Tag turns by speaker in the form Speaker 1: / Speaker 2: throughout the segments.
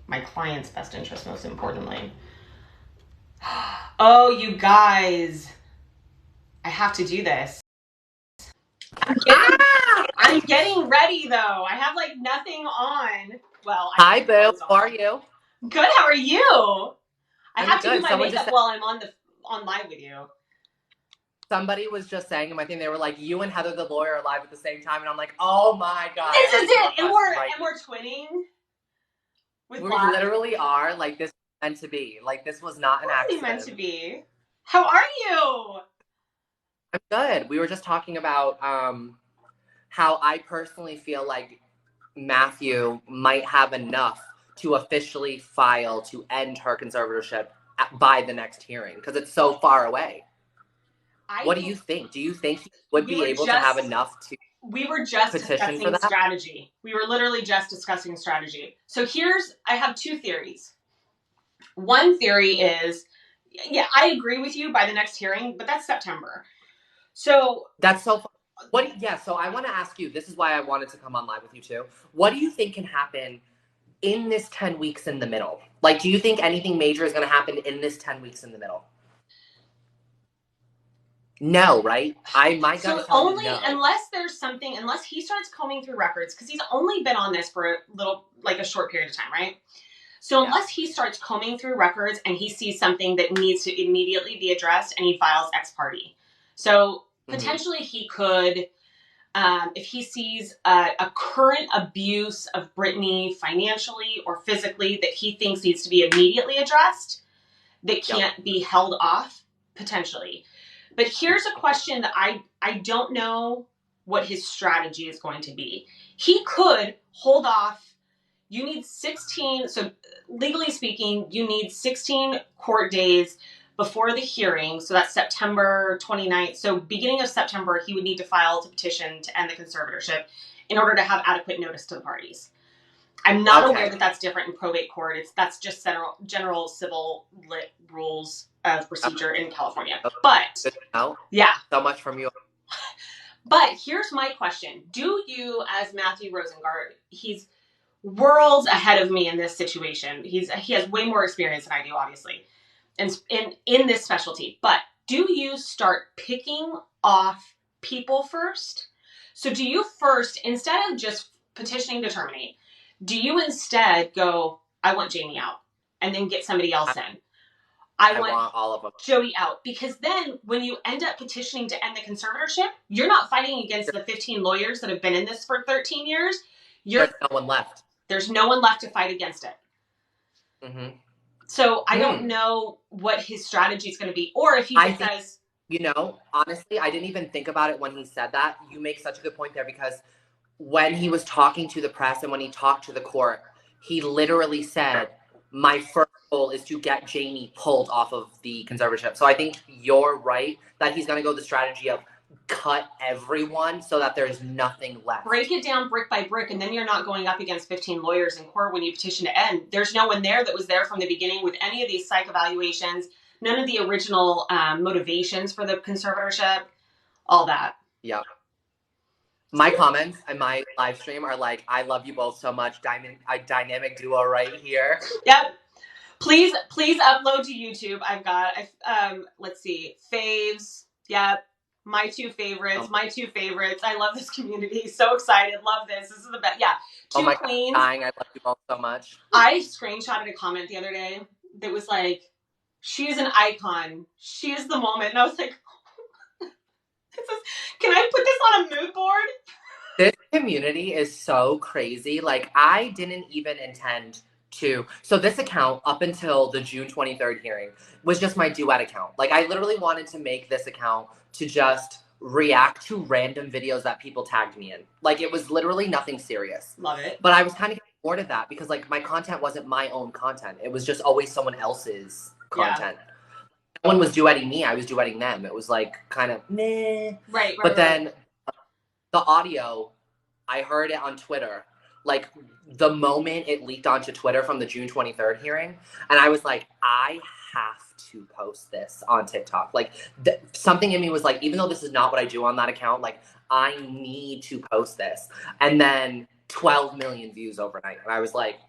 Speaker 1: my client's best interest, most importantly. Oh, you guys, I have to do this. I'm getting ready though. I have like nothing on. Well,
Speaker 2: hi, Boo. How are you?
Speaker 1: Good. How are you? I have to
Speaker 2: good.
Speaker 1: do my makeup while I'm on live with you.
Speaker 2: Somebody was just saying in my thing, they were like, you and Heather the lawyer are live at the same time, and I'm like, oh my god,
Speaker 1: this is it, and we're twinning.
Speaker 2: We literally are. Like, this was meant to be. Like, this was not an accident.
Speaker 1: Meant to be. How are you?
Speaker 2: I'm good. We were just talking about how I personally feel like Matthew might have enough to officially file to end her conservatorship by the next hearing because it's so far away. What do you think? Do you think he would be able to have enough to?
Speaker 1: We were just discussing strategy. We were literally just discussing strategy. So I have two theories. One theory is, yeah, I agree with you by the next hearing, but that's September. So
Speaker 2: that's so fun. So I want to ask you, this is why I wanted to come on live with you too. What do you think can happen in this 10 weeks in the middle? Like, do you think anything major is going to happen in this 10 weeks in the middle? No, right?
Speaker 1: So only unless there's something, unless he starts combing through records, because he's only been on this for a short period of time, right? So unless he starts combing through records and he sees something that needs to immediately be addressed and he files ex parte. So potentially he could, if he sees a current abuse of Britney financially or physically that he thinks needs to be immediately addressed, that can't be held off, potentially. But here's a question that I don't know what his strategy is going to be. He could hold off. You need 16, so legally speaking, you need 16 court days before the hearing. So that's September 29th. So beginning of September, he would need to file a petition to end the conservatorship in order to have adequate notice to the parties. I'm not aware that that's different in probate court. That's just general civil lit rules of procedure in California. But yeah,
Speaker 2: so much from you.
Speaker 1: But here's my question: do you, as Matthew Rosengart, he's worlds ahead of me in this situation. He has way more experience than I do, obviously, and in this specialty. But do you start picking off people first? So do you first, instead of just petitioning to terminate, do you instead go, I want Jamie out, and then get somebody else in? I want
Speaker 2: all of them.
Speaker 1: Jodi out. Because then when you end up petitioning to end the conservatorship, you're not fighting against the 15 lawyers that have been in this for 13 years.
Speaker 2: There's no one left.
Speaker 1: There's no one left to fight against it.
Speaker 2: Mm-hmm.
Speaker 1: So I don't know what his strategy is going to be. Or if he says...
Speaker 2: You know, honestly, I didn't even think about it when he said that. You make such a good point there because when he was talking to the press and when he talked to the court, he literally said, my first goal is to get Jamie pulled off of the conservatorship. So I think you're right that he's going to go the strategy of cut everyone so that there's nothing left.
Speaker 1: Break it down brick by brick, and then you're not going up against 15 lawyers in court when you petition to end. There's no one there that was there from the beginning with any of these psych evaluations, none of the original motivations for the conservatorship, all that.
Speaker 2: Yeah. My comments and my live stream are like, I love you both so much. Dynamic duo right here.
Speaker 1: Yep. Please upload to YouTube. I've got, let's see, faves. Yep. My two favorites. I love this community. So excited. Love this. This is the best. Yeah. Two queens.
Speaker 2: God, I love you both so much.
Speaker 1: I screenshotted a comment the other day that was like, she is an icon. She is the moment. And I was like, can I put this on a mood board?
Speaker 2: This community is so crazy. Like, I didn't even intend to. So this account, up until the June 23rd hearing, was just my duet account. Like, I literally wanted to make this account to just react to random videos that people tagged me in. Like, it was literally nothing serious.
Speaker 1: Love it.
Speaker 2: But I was kind of getting bored of that because, like, my content wasn't my own content. It was just always someone else's content. Yeah. No one was duetting me. I was duetting them. It was, like, kind of meh.
Speaker 1: Right.
Speaker 2: But then the audio, I heard it on Twitter, like, the moment it leaked onto Twitter from the June 23rd hearing. And I was like, I have to post this on TikTok. Like, something in me was like, even though this is not what I do on that account, like, I need to post this. And then 12 million views overnight. And I was like,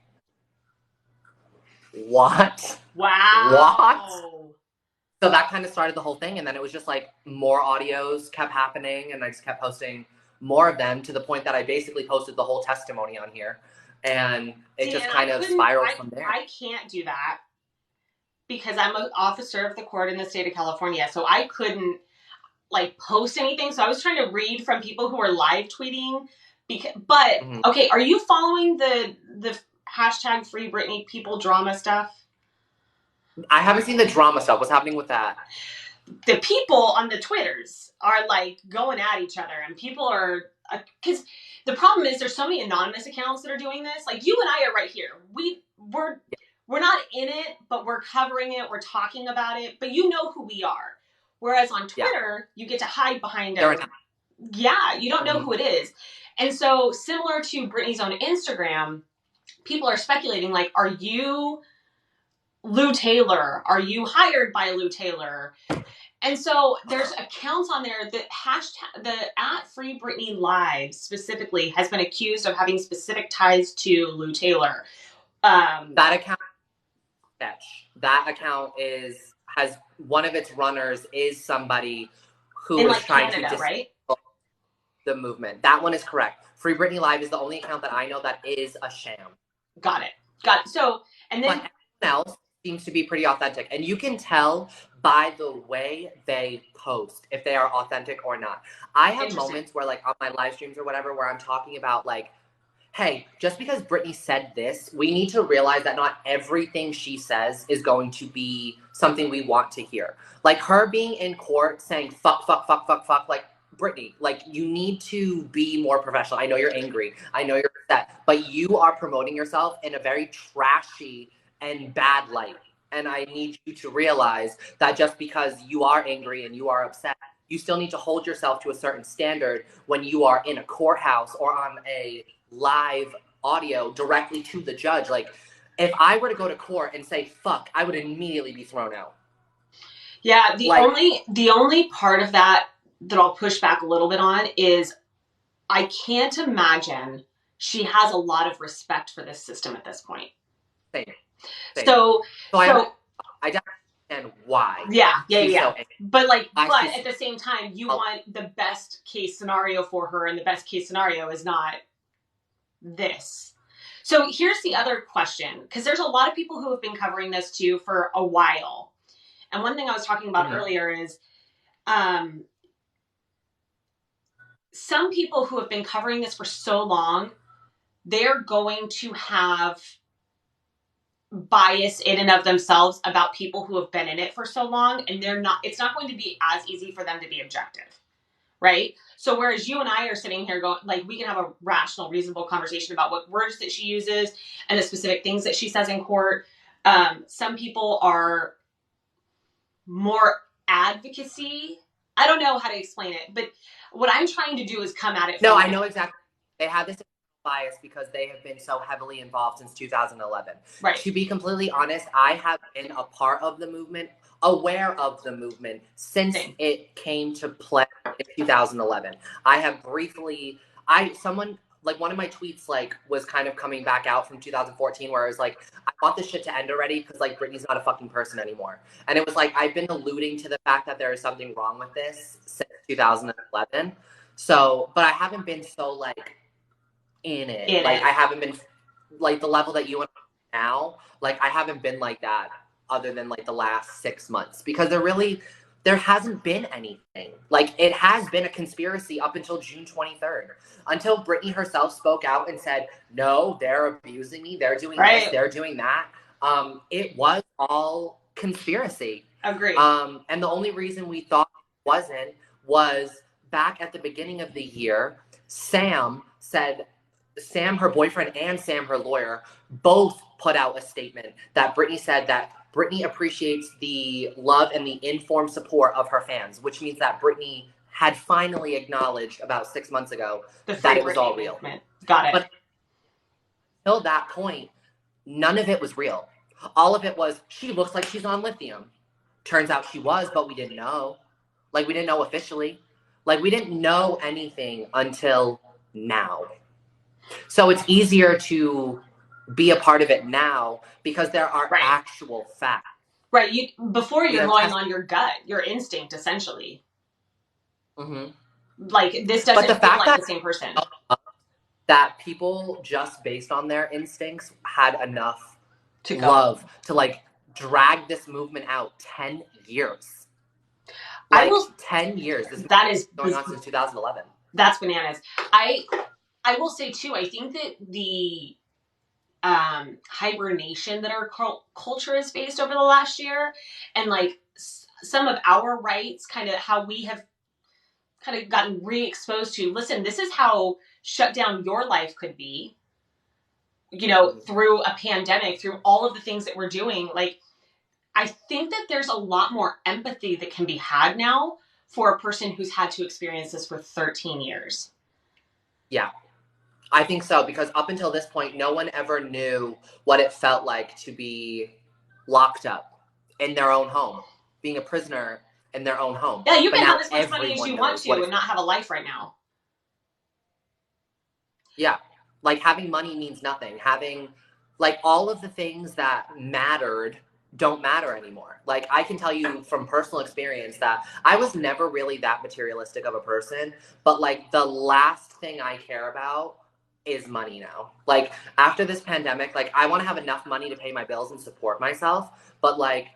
Speaker 2: what?
Speaker 1: Wow.
Speaker 2: What? So that kind of started the whole thing. And then it was just like more audios kept happening. And I just kept posting more of them to the point that I basically posted the whole testimony on here. And it just kind of spiraled from there.
Speaker 1: I can't do that because I'm an officer of the court in the state of California. So I couldn't like post anything. So I was trying to read from people who are live tweeting. But okay, are you following the hashtag Free Britney people drama stuff?
Speaker 2: I haven't seen the drama stuff. What's happening with that?
Speaker 1: The people on the Twitters are like going at each other, and people are, because the problem is there's so many anonymous accounts that are doing this. Like you and I are right here. We're not in it, but we're covering it. We're talking about it, but you know who we are. Whereas on Twitter, you get to hide behind it. Yeah, you don't know who it is. And so similar to Britney's own Instagram, people are speculating like, are you Lou Taylor? Are you hired by Lou Taylor? And so there's accounts on there that hashtag the @Free Britney Live specifically has been accused of having specific ties to Lou Taylor.
Speaker 2: That account has one of its runners is somebody who is trying to disable the movement. That one is correct. Free Britney Live is the only account that I know that is a sham.
Speaker 1: Got it. So, and then
Speaker 2: everyone else seems to be pretty authentic, and you can tell by the way they post if they are authentic or not. I have moments where, like, on my live streams or whatever, where I'm talking about like, hey, just because Britney said this, we need to realize that not everything she says is going to be something we want to hear. Like her being in court saying fuck, like, Britney, like, you need to be more professional. I know you're angry. I know you're upset, but you are promoting yourself in a very trashy and bad light. And I need you to realize that just because you are angry and you are upset, you still need to hold yourself to a certain standard when you are in a courthouse or on a live audio directly to the judge. Like, if I were to go to court and say fuck, I would immediately be thrown out.
Speaker 1: Yeah, the only part of that I'll push back a little bit on is I can't imagine she has a lot of respect for this system at this point.
Speaker 2: Same.
Speaker 1: So
Speaker 2: I don't understand why.
Speaker 1: Yeah.
Speaker 2: So
Speaker 1: but at the same time, you want the best case scenario for her, and the best case scenario is not this. So here's the other question, because there's a lot of people who have been covering this too for a while. And one thing I was talking about earlier is some people who have been covering this for so long, they're going to have bias in and of themselves about people who have been in it for so long, and it's not going to be as easy for them to be objective, right? So whereas you and I are sitting here going, like, we can have a rational, reasonable conversation about what words that she uses and the specific things that she says in court. Some people are more advocacy. I don't know how to explain it, but what I'm trying to do is come at it.
Speaker 2: No, I know exactly. They have this bias because they have been so heavily involved since 2011.
Speaker 1: Right.
Speaker 2: To be completely honest, I have been a part of the movement, aware of the movement since it came to play in 2011. I have briefly, one of my tweets, like, was kind of coming back out from 2014 where I was like, I want this shit to end already because, like, Britney's not a fucking person anymore. And it was like, I've been alluding to the fact that there is something wrong with this since 2011. So, but I haven't been so, like, in it. I haven't been, like, the level that you and I now, like, I haven't been like that other than, like, the last 6 months, because there hasn't been anything. Like, it has been a conspiracy up until June 23rd, until Britney herself spoke out and said, no, they're abusing me, they're doing this, they're doing that. It was all conspiracy.
Speaker 1: Agreed.
Speaker 2: And the only reason we thought it wasn't was back at the beginning of the year, Sam, her boyfriend, and Sam, her lawyer, both put out a statement that Britney said that Britney appreciates the love and the informed support of her fans, which means that Britney had finally acknowledged about 6 months ago that it was all real.
Speaker 1: Movement. Got it.
Speaker 2: But until that point, none of it was real. All of it was, she looks like she's on lithium. Turns out she was, but we didn't know. Like, we didn't know officially. Like, we didn't know anything until now. So it's easier to be a part of it now because there are
Speaker 1: right.
Speaker 2: actual facts.
Speaker 1: Right. Before you're going on your gut, your instinct, essentially.
Speaker 2: Mm-hmm.
Speaker 1: Like, this doesn't feel like the same person.
Speaker 2: That people, just based on their instincts, had enough
Speaker 1: love
Speaker 2: to like drag this movement out 10 years.
Speaker 1: Like,
Speaker 2: 10 years.
Speaker 1: That is
Speaker 2: going on since 2011.
Speaker 1: That's bananas. I will say too, I think that the hibernation that our culture has faced over the last year, and like some of our rights, kind of how we have kind of gotten re-exposed to, listen, this is how shut down your life could be, you know, through a pandemic, through all of the things that we're doing. Like, I think that there's a lot more empathy that can be had now for a person who's had to experience this for 13 years.
Speaker 2: Yeah, I think so, because up until this point, no one ever knew what it felt like to be locked up in their own home, being a prisoner in their own home.
Speaker 1: Yeah, you can have as much money as you want to and not have a life right now.
Speaker 2: Yeah, like having money means nothing. Having, like, all of the things that mattered don't matter anymore. Like, I can tell you from personal experience that I was never really that materialistic of a person, but like the last thing I care about is money now. Like, after this pandemic, like, I want to have enough money to pay my bills and support myself, but like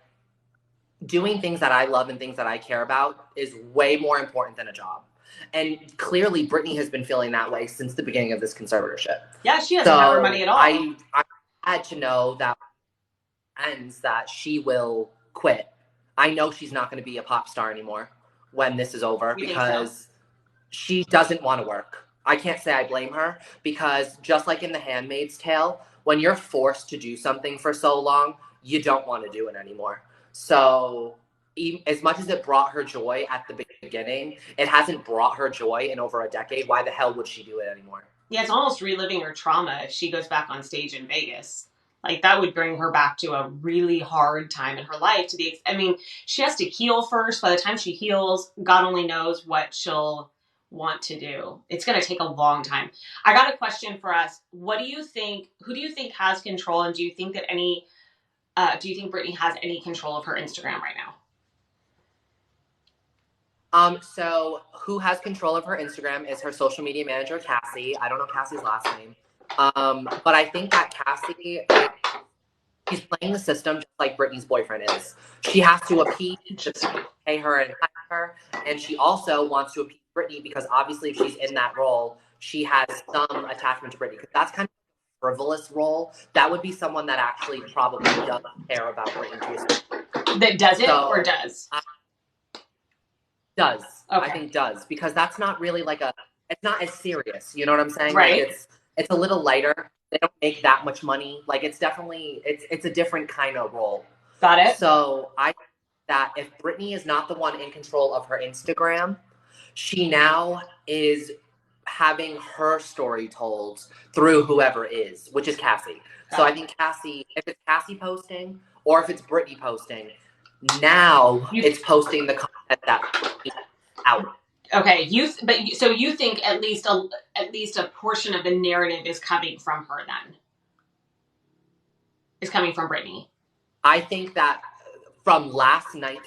Speaker 2: doing things that I love and things that I care about is way more important than a job. And clearly Britney has been feeling that way since the beginning of this conservatorship.
Speaker 1: Yeah, she doesn't have her money at all.
Speaker 2: I had to know that ends that she will quit. I know she's not going to be a pop star anymore when this is over, because she doesn't want to work. I can't say I blame her, because just like in The Handmaid's Tale, when you're forced to do something for so long, you don't want to do it anymore. So as much as it brought her joy at the beginning, it hasn't brought her joy in over a decade. Why the hell would she do it anymore?
Speaker 1: Yeah, it's almost reliving her trauma if she goes back on stage in Vegas. Like, that would bring her back to a really hard time in her life. I mean, she has to heal first. By the time she heals, God only knows what she'll want to do. It's going to take a long time. I got a question for us. What do you think? Who do you think has control? And do you think that do you think Britney has any control of her Instagram right now?
Speaker 2: So who has control of her Instagram is her social media manager, Cassie. I don't know Cassie's last name. But I think that Cassie, she's playing the system just like Britney's boyfriend is. She has to appease, pay her and hire her. And she also wants to appease Britney because obviously if she's in that role, she has some attachment to Britney. Because that's kind of a frivolous role. That would be someone that actually probably doesn't care about Britney.
Speaker 1: That doesn't or does?
Speaker 2: Does.
Speaker 1: Okay.
Speaker 2: I think does. Because that's not really like it's not as serious. You know what I'm saying?
Speaker 1: Right.
Speaker 2: Like it's a little lighter. They don't make that much money. Like, it's definitely, it's a different kind of role.
Speaker 1: Got it.
Speaker 2: So I think that if Britney is not the one in control of her Instagram, she now is having her story told through whoever is, which is Cassie. So I think Cassie, if it's Cassie posting or if it's Britney posting, now it's posting the content that out.
Speaker 1: Okay, so you think at least a portion of the narrative is coming from her then? Is coming from Britney?
Speaker 2: I think that from last night,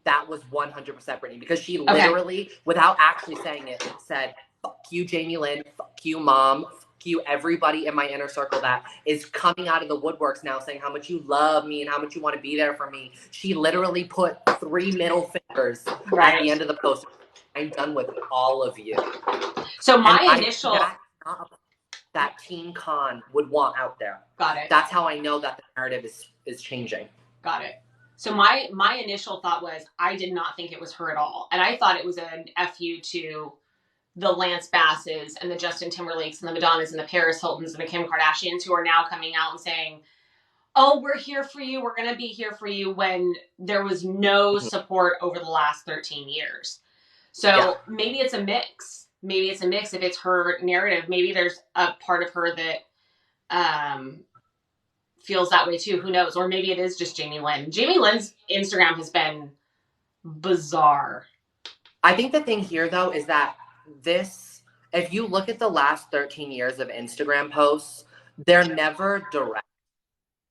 Speaker 2: that was 100% Britney, because she literally, without actually saying it, said, "Fuck you, Jamie Lynn. Fuck you, Mom. Fuck you, everybody in my inner circle that is coming out of the woodworks now saying how much you love me and how much you want to be there for me." She literally put 3 middle fingers at the end of the post. I'm done with all of you.
Speaker 1: So my initial...
Speaker 2: that Teen Con would want out there.
Speaker 1: Got it.
Speaker 2: That's how I know that the narrative is changing.
Speaker 1: Got it. So my initial thought was, I did not think it was her at all. And I thought it was an FU to the Lance Basses and the Justin Timberlakes and the Madonnas and the Paris Hiltons and the Kim Kardashians who are now coming out and saying, oh, we're here for you. We're going to be here for you, when there was no support over the last 13 years. So maybe it's a mix. Maybe it's a mix. If it's her narrative, maybe there's a part of her that feels that way too. Who knows? Or maybe it is just Jamie Lynn. Jamie Lynn's Instagram has been bizarre.
Speaker 2: I think the thing here, though, is that if you look at the last 13 years of Instagram posts, they're never direct.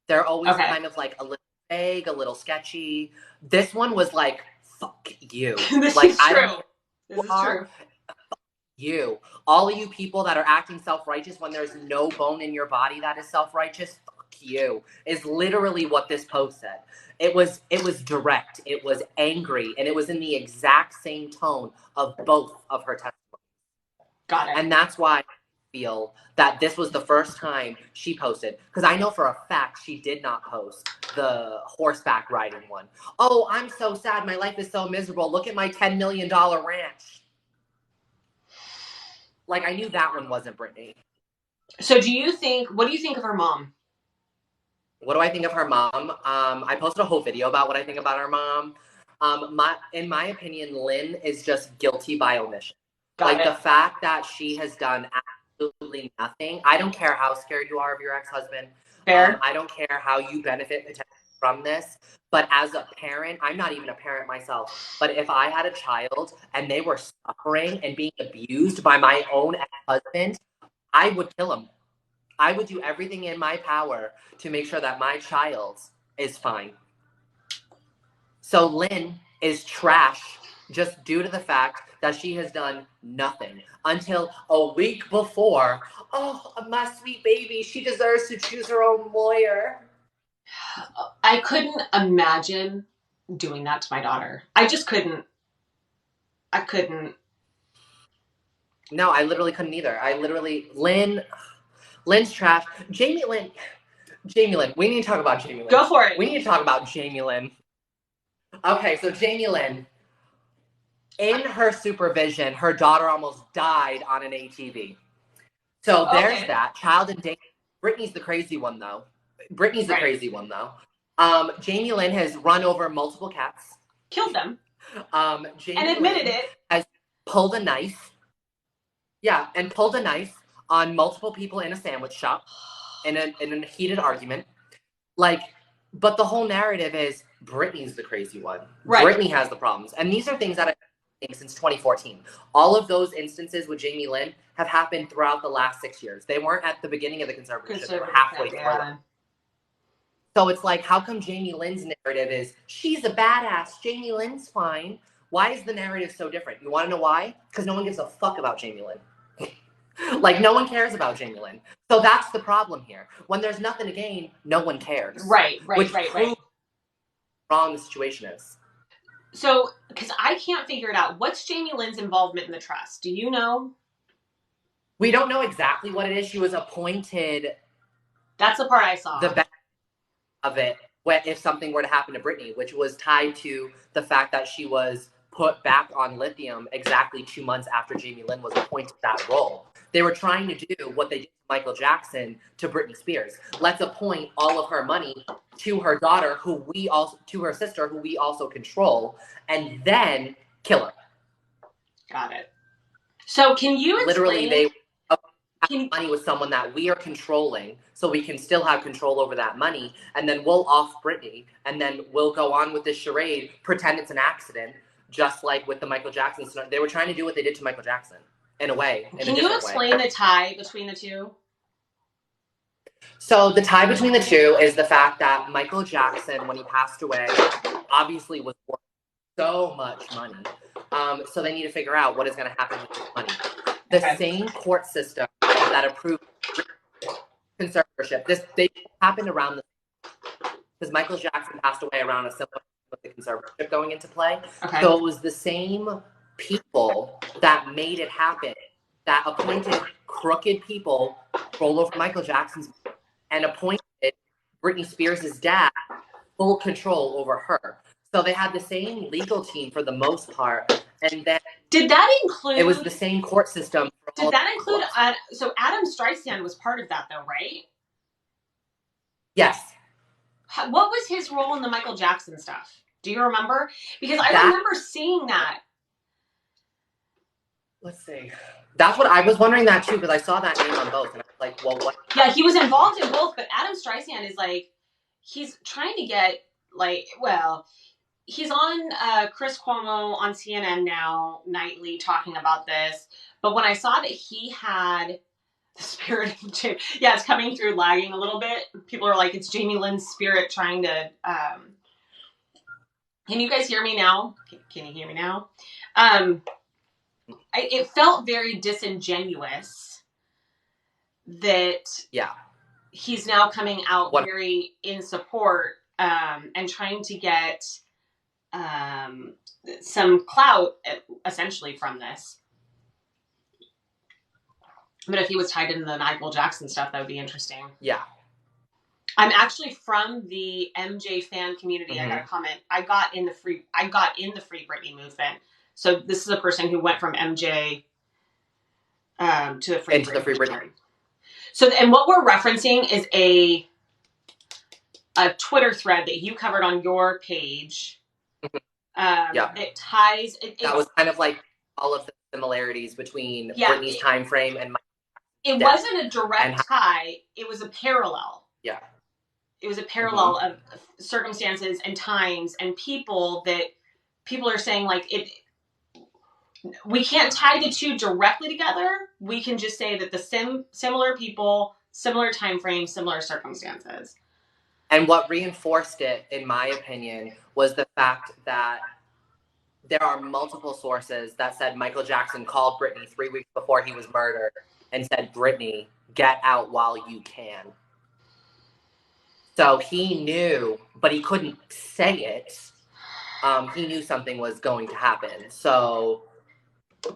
Speaker 2: They're always
Speaker 1: Okay.
Speaker 2: kind of like a little vague, a little sketchy. This one was like, fuck you.
Speaker 1: This
Speaker 2: Like,
Speaker 1: is true. This is true.
Speaker 2: You. All of you people that are acting self-righteous when there's no bone in your body that is self-righteous, fuck you, is literally what this post said. It was direct, it was angry, and it was in the exact same tone of both of her testimonies.
Speaker 1: Got it.
Speaker 2: And that's why I feel that this was the first time she posted, because I know for a fact she did not post the horseback riding one. Oh, I'm so sad, my life is so miserable, look at my $10 million ranch. Like, I knew that one wasn't Britney.
Speaker 1: So what do you think of her mom?
Speaker 2: What do I think of her mom? I posted a whole video about what I think about her mom. In my opinion, Lynn is just guilty by omission. The fact that she has done absolutely nothing. I don't care how scared you are of your ex-husband.
Speaker 1: Fair.
Speaker 2: I don't care how you benefit potentially from this. But as a parent, I'm not even a parent myself. But if I had a child and they were suffering and being abused by my own ex-husband, I would kill him. I would do everything in my power to make sure that my child is fine. So Lynn is trash just due to the fact that she has done nothing until a week before. Oh, my sweet baby, she deserves to choose her own lawyer.
Speaker 1: I couldn't imagine doing that to my daughter. I just couldn't. I couldn't.
Speaker 2: No, I literally couldn't either. Lynn's trash. Jamie Lynn. We need to talk about Jamie Lynn.
Speaker 1: Go for it.
Speaker 2: We need to talk about Jamie Lynn. Okay, so Jamie Lynn, in her supervision, her daughter almost died on an ATV. So there's that. Child endangerment. Britney's the crazy one, though. Jamie Lynn has run over multiple cats.
Speaker 1: Killed them.
Speaker 2: Jamie
Speaker 1: and admitted
Speaker 2: Lynn
Speaker 1: it.
Speaker 2: Has pulled a knife. Yeah, and pulled a knife on multiple people in a sandwich shop in a heated argument. But the whole narrative is Britney's the crazy one. Right. Britney has the problems. And these are things that I've been saying since 2014. All of those instances with Jamie Lynn have happened throughout the last 6 years. They weren't at the beginning of the conservatorship. They were halfway through. Yeah. So it's like, how come Jamie Lynn's narrative is, she's a badass, Jamie Lynn's fine? Why is the narrative so different? You want to know why? Because no one gives a fuck about Jamie Lynn. No one cares about Jamie Lynn. So that's the problem here. When there's nothing to gain, no one cares. Right. Wrong the situation is.
Speaker 1: So, because I can't figure it out. What's Jamie Lynn's involvement in the trust? Do you know?
Speaker 2: We don't know exactly what it is. She was appointed.
Speaker 1: That's the part I saw.
Speaker 2: The best of it, if something were to happen to Britney, which was tied to the fact that she was put back on lithium exactly 2 months after Jamie Lynn was appointed that role. They were trying to do what they did to Michael Jackson to Britney Spears. Let's appoint all of her money to her daughter, to her sister, who we also control, and then kill her.
Speaker 1: Got it. So can you explain?
Speaker 2: Literally, they have money with someone that we are controlling, so we can still have control over that money, and then we'll off Britney, and then we'll go on with this charade, pretend it's an accident, just like with the Michael Jackson stuff. They were trying to do what they did to Michael Jackson. In a way.
Speaker 1: Can you explain the tie between the two?
Speaker 2: So the tie between the two is the fact that Michael Jackson, when he passed away, obviously was worth so much money. So they need to figure out what is going to happen with this money. The same court system that approved conservatorship, they happened around because Michael Jackson passed away around a similar with the conservatorship going into play. So it was the same people that made it happen, that appointed crooked people roll over Michael Jackson's and appointed Britney Spears' dad full control over her. So they had the same legal team for the most part. And then
Speaker 1: did that include?
Speaker 2: It was the same court system.
Speaker 1: Did that include? So Adam Streisand was part of that, though, right?
Speaker 2: Yes.
Speaker 1: What was his role in the Michael Jackson stuff? Do you remember? Because I remember seeing that.
Speaker 2: Let's see. That's what I was wondering that too, because I saw that name on both, and I was like, well, what?
Speaker 1: Yeah, he was involved in both, but Adam Streisand is he's trying to get he's on Chris Cuomo on CNN now nightly talking about this. But when I saw that he had The spirit of Jamie. Yeah, it's coming through lagging a little bit. People are like, it's Jamie Lynn's spirit trying to... Can you guys hear me now? Can you hear me now? It felt very disingenuous that he's now coming out very in support and trying to get some clout, essentially, from this. But if he was tied into the Michael Jackson stuff, that would be interesting.
Speaker 2: Yeah.
Speaker 1: I'm actually from the MJ fan community. I got a comment. I got in the free Britney movement. So this is a person who went from MJ to the free Britney. So, and what we're referencing is a Twitter thread that you covered on your page. It ties.
Speaker 2: That was kind of like all of the similarities between Britney's time frame and.
Speaker 1: It wasn't a direct tie. It was a parallel.
Speaker 2: Yeah.
Speaker 1: It was a parallel of circumstances and times and people that people are saying, like, we can't tie the two directly together. We can just say that the similar people, similar time frames, similar circumstances.
Speaker 2: And what reinforced it, in my opinion, was the fact that there are multiple sources that said Michael Jackson called Britney 3 weeks before he was murdered and said, Britney, get out while you can. So he knew, but he couldn't say it. He knew something was going to happen. So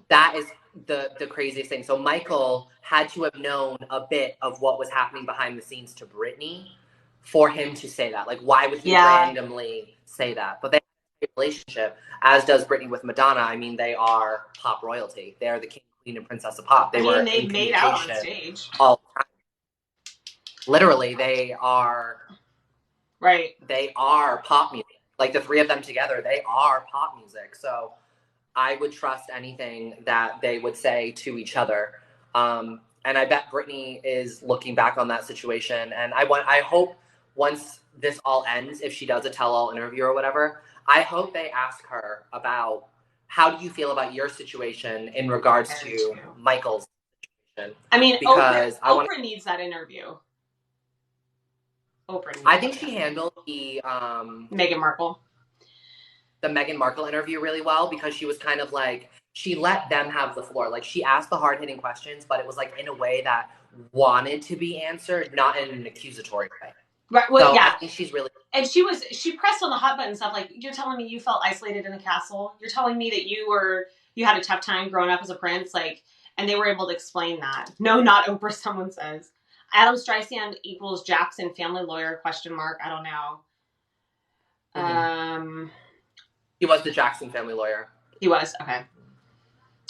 Speaker 2: that is the craziest thing. So Michael had to have known a bit of what was happening behind the scenes to Britney for him to say that. Like, why would he randomly say that? But they have a relationship, as does Britney with Madonna. I mean, they are pop royalty. They are the king, queen, and princess of pop. They
Speaker 1: made out on stage
Speaker 2: all the time. Literally, they are.
Speaker 1: Right.
Speaker 2: They are pop music. Like, the three of them together, they are pop music. So I would trust anything that they would say to each other. And I bet Britney is looking back on that situation. And I hope once this all ends, if she does a tell-all interview or whatever, I hope they ask her about how do you feel about your situation in regards to Michael's situation.
Speaker 1: I mean, because Oprah needs that interview.
Speaker 2: I think she handled the
Speaker 1: Meghan Markle.
Speaker 2: The Meghan Markle interview really well, because she was kind of like, she let them have the floor. Like, she asked the hard-hitting questions, but it was like in a way that wanted to be answered, not in an accusatory way.
Speaker 1: Right. Well,
Speaker 2: so I think she's really.
Speaker 1: And she pressed on the hot button stuff. Like, you're telling me you felt isolated in a castle. You're telling me that you had a tough time growing up as a prince. Like, and they were able to explain that. No, not Oprah. Someone says Adam Streisand equals Jackson family lawyer ? I don't know.
Speaker 2: He was the Jackson family lawyer.
Speaker 1: He was, okay.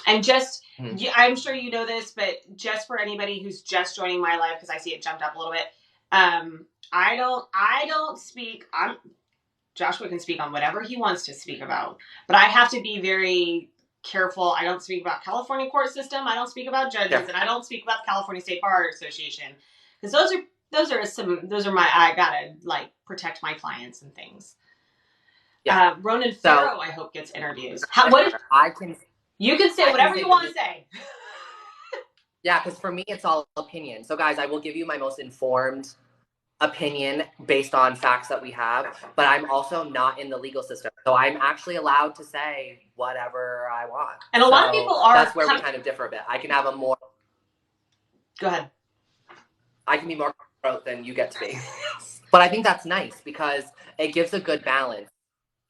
Speaker 1: And just, I'm sure you know this, but just for anybody who's just joining my live, because I see it jumped up a little bit, I don't speak, Joshua can speak on whatever he wants to speak about, but I have to be very careful. I don't speak about California court system, I don't speak about judges, and I don't speak about the California State Bar Association, because those are my, I gotta, like, protect my clients and things. Yeah. Ronan Farrow, I hope, gets interviews. You can say whatever you want to say.
Speaker 2: Yeah, because for me, it's all opinion. So, guys, I will give you my most informed opinion based on facts that we have, but I'm also not in the legal system. So I'm actually allowed to say whatever I want.
Speaker 1: And a lot of people are...
Speaker 2: That's where we kind of differ a bit. I can have a more...
Speaker 1: Go ahead.
Speaker 2: I can be more cutthroat than you get to be. But I think that's nice, because it gives a good balance.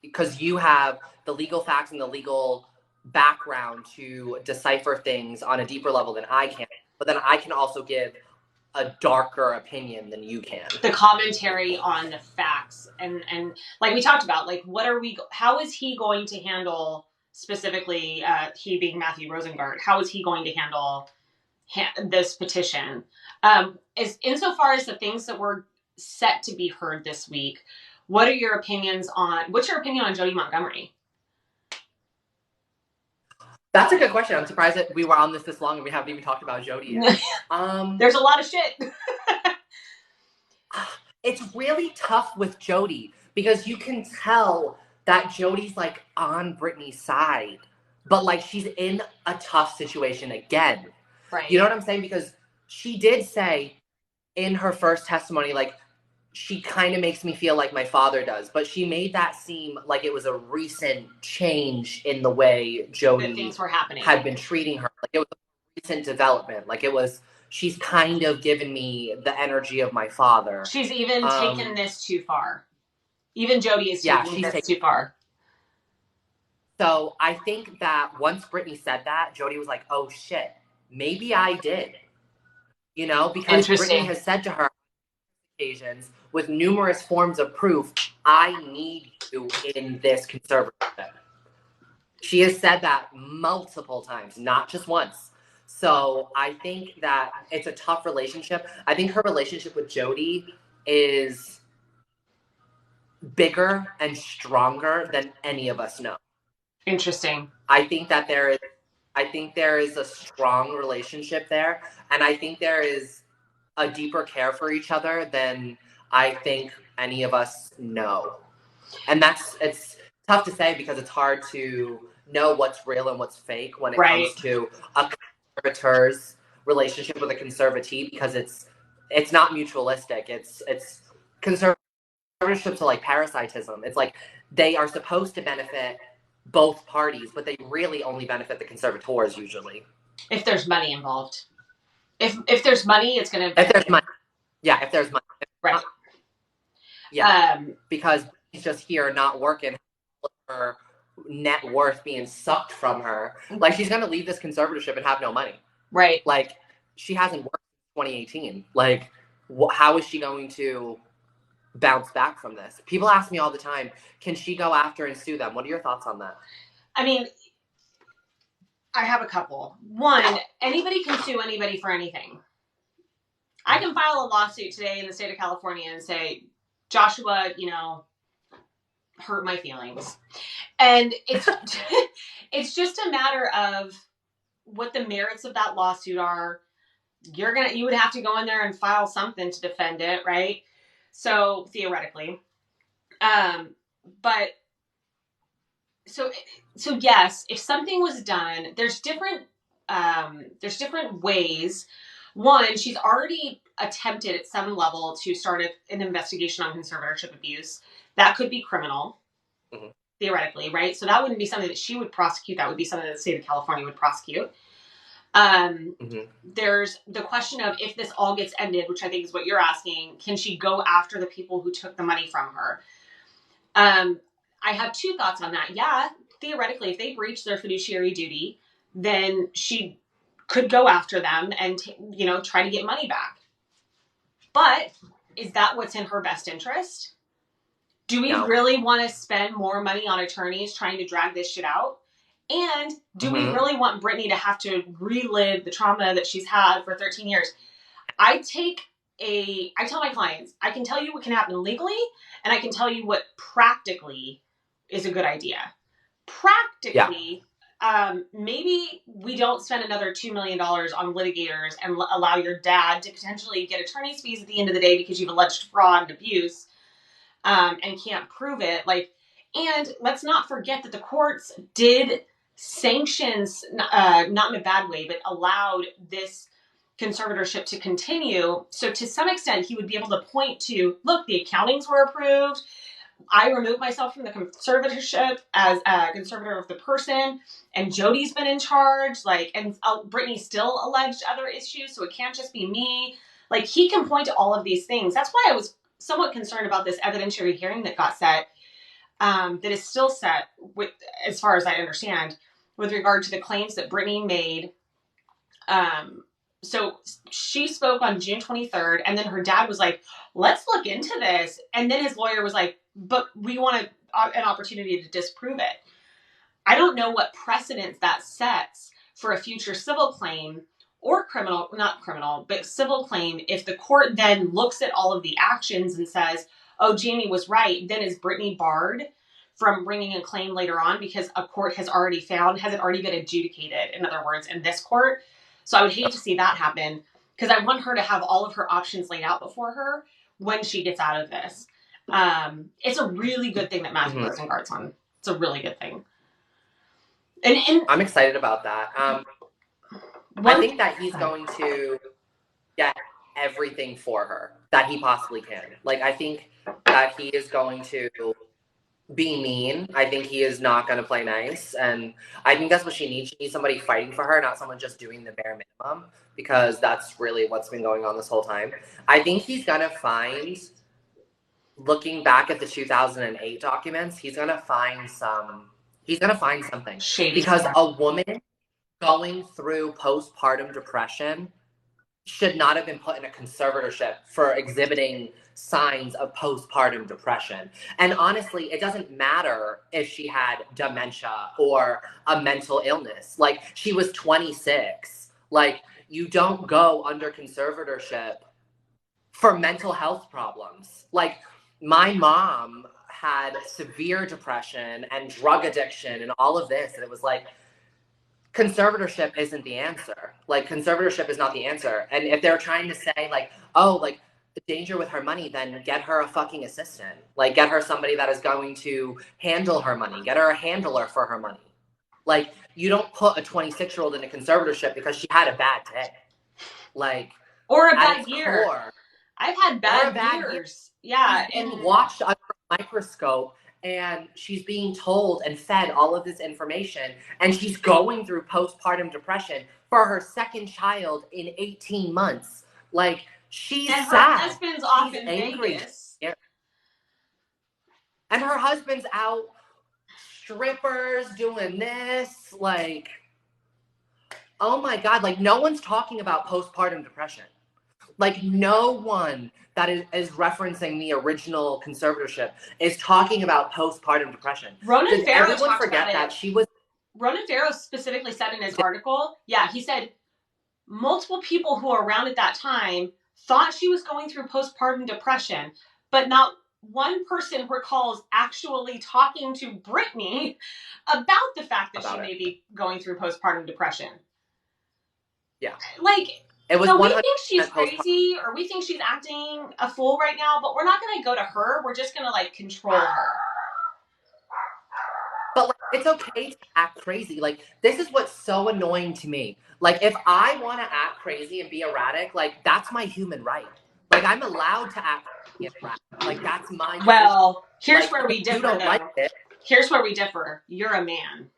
Speaker 2: Because you have the legal facts and the legal background to decipher things on a deeper level than I can. But then I can also give a darker opinion than you can.
Speaker 1: The commentary on the facts. And like we talked about, like, how is he going to handle, specifically, he being Matthew Rosengart, how is he going to handle this petition? Insofar as the things that were set to be heard this week, what's your opinion on Jodi Montgomery?
Speaker 2: That's a good question. I'm surprised that we were on this long and we haven't even talked about Jodi yet.
Speaker 1: There's a lot of shit.
Speaker 2: It's really tough with Jodi, because you can tell that Jodi's, like, on Britney's side, but, like, she's in a tough situation again.
Speaker 1: Right.
Speaker 2: You know what I'm saying? Because she did say in her first testimony, like, she kind of makes me feel like my father does, but she made that seem like it was a recent change in the way Jodi
Speaker 1: things were happening,
Speaker 2: had been treating her. Like, it was a recent development. Like, it was, she's kind of given me the energy of my father.
Speaker 1: She's even taken this too far. Even Jodi is taking this too far.
Speaker 2: So I think that once Britney said that, Jodi was like, oh shit, maybe I did. You know, because Britney has said to her on occasions with numerous forms of proof, I need you in this conservatorship. She has said that multiple times, not just once. So I think that it's a tough relationship. I think her relationship with Jodi is bigger and stronger than any of us know.
Speaker 1: Interesting.
Speaker 2: I think there is a strong relationship there, and I think there is a deeper care for each other than I think any of us know. And it's tough to say because it's hard to know what's real and what's fake when it comes to a conservator's relationship with a conservatee, because it's not mutualistic. It's conservatorships are like parasitism. It's like they are supposed to benefit both parties, but they really only benefit the conservators usually.
Speaker 1: If there's money involved. If there's money, it's going to...
Speaker 2: If there's money. Yeah, if there's money.
Speaker 1: Right.
Speaker 2: Yeah, because he's just here not working, her net worth being sucked from her. Like, she's going to leave this conservatorship and have no money.
Speaker 1: Right.
Speaker 2: Like, she hasn't worked since 2018. Like, how is she going to bounce back from this? People ask me all the time, can she go after and sue them? What are your thoughts on that?
Speaker 1: I mean, I have a couple. One, anybody can sue anybody for anything. I can file a lawsuit today in the state of California and say, Joshua, hurt my feelings. And it's just a matter of what the merits of that lawsuit are. You would have to go in there and file something to defend it, right? So theoretically, but so yes, if something was done, there's different ways. One, she's already attempted at some level to start an investigation on conservatorship abuse. That could be criminal, theoretically, right? So that wouldn't be something that she would prosecute. That would be something that the state of California would prosecute. There's the question of, if this all gets ended, which I think is what you're asking, can she go after the people who took the money from her? I have two thoughts on that. Yeah, theoretically, if they breach their fiduciary duty, then she could go after them and, try to get money back. But is that what's in her best interest? Do we really want to spend more money on attorneys trying to drag this shit out? And do we really want Britney to have to relive the trauma that she's had for 13 years? I tell my clients, I can tell you what can happen legally, and I can tell you what practically is a good idea. Practically, maybe we don't spend another $2 million on litigators and allow your dad to potentially get attorney's fees at the end of the day because you've alleged fraud and abuse, and can't prove it. And let's not forget that the courts did sanctions, not in a bad way, but allowed this conservatorship to continue. So to some extent, he would be able to point to, look, the accountings were approved. I removed myself from the conservatorship as a conservator of the person, and Jodi's been in charge. And Britney still alleged other issues, so it can't just be me. He can point to all of these things. That's why I was somewhat concerned about this evidentiary hearing that got set, that is still set, with, as far as I understand, with regard to the claims that Britney made. So she spoke on June 23rd, and then her dad was like, let's look into this. And then his lawyer was like, but we want an opportunity to disprove it. I don't know what precedence that sets for a future civil claim or not criminal, but civil claim. If the court then looks at all of the actions and says, oh, Jamie was right, then is Britney barred from bringing a claim later on because a court has it already been adjudicated, in other words, in this court? So I would hate to see that happen, because I want her to have all of her options laid out before her when she gets out of this. It's a really good thing that Matthew Rosengard's on. It's a really good thing. And
Speaker 2: I'm excited about that. I think that he's going to get everything for her that he possibly can. Like, I think that he is going to be mean. I think he is not going to play nice. And I think that's what she needs. She needs somebody fighting for her, not someone just doing the bare minimum, because that's really what's been going on this whole time. I think he's going to find, looking back at the 2008 documents, he's going to find something.
Speaker 1: Shady
Speaker 2: because
Speaker 1: stuff.
Speaker 2: A woman going through postpartum depression should not have been put in a conservatorship for exhibiting signs of postpartum depression. And honestly, it doesn't matter if she had dementia or a mental illness. Like, she was 26. Like, you don't go under conservatorship for mental health problems. Like, my mom had severe depression and drug addiction and all of this. And it was like, conservatorship isn't the answer. Like, conservatorship is not the answer. And if they're trying to say, like, oh, like, danger with her money, then get her a fucking assistant. Like, get her somebody that is going to handle her money. Get her a handler for her money. Like, you don't put a 26-year-old in a conservatorship because she had a bad day. Like,
Speaker 1: or a bad year. I've had bad years. Yeah.
Speaker 2: And watched under a microscope, and she's being told and fed all of this information, and she's going through postpartum depression for her second child in 18 months. Like, she's sad.
Speaker 1: Her husband's off in Vegas.
Speaker 2: And her husband's out strippers doing this. Like, oh my God. Like, no one's talking about postpartum depression. Like, no one that is referencing the original conservatorship is talking about postpartum depression.
Speaker 1: Ronan Farrow
Speaker 2: everyone forget that she was...
Speaker 1: Ronan Farrow specifically said in his article, he said multiple people who were around at that time thought she was going through postpartum depression, but not one person recalls actually talking to Britney about the fact that she may be going through postpartum depression.
Speaker 2: Yeah.
Speaker 1: Like...
Speaker 2: It was
Speaker 1: so we think she's crazy, or we think she's acting a fool right now, but we're not going to go to her. We're just going to, like, control her.
Speaker 2: But, like, it's okay to act crazy. Like, this is what's so annoying to me. Like, if I want to act crazy and be erratic, like, that's my human right. Like, I'm allowed to act erratic. Like, that's my...
Speaker 1: Well, here's where we differ,
Speaker 2: you don't like it.
Speaker 1: Here's where we differ. You're a man.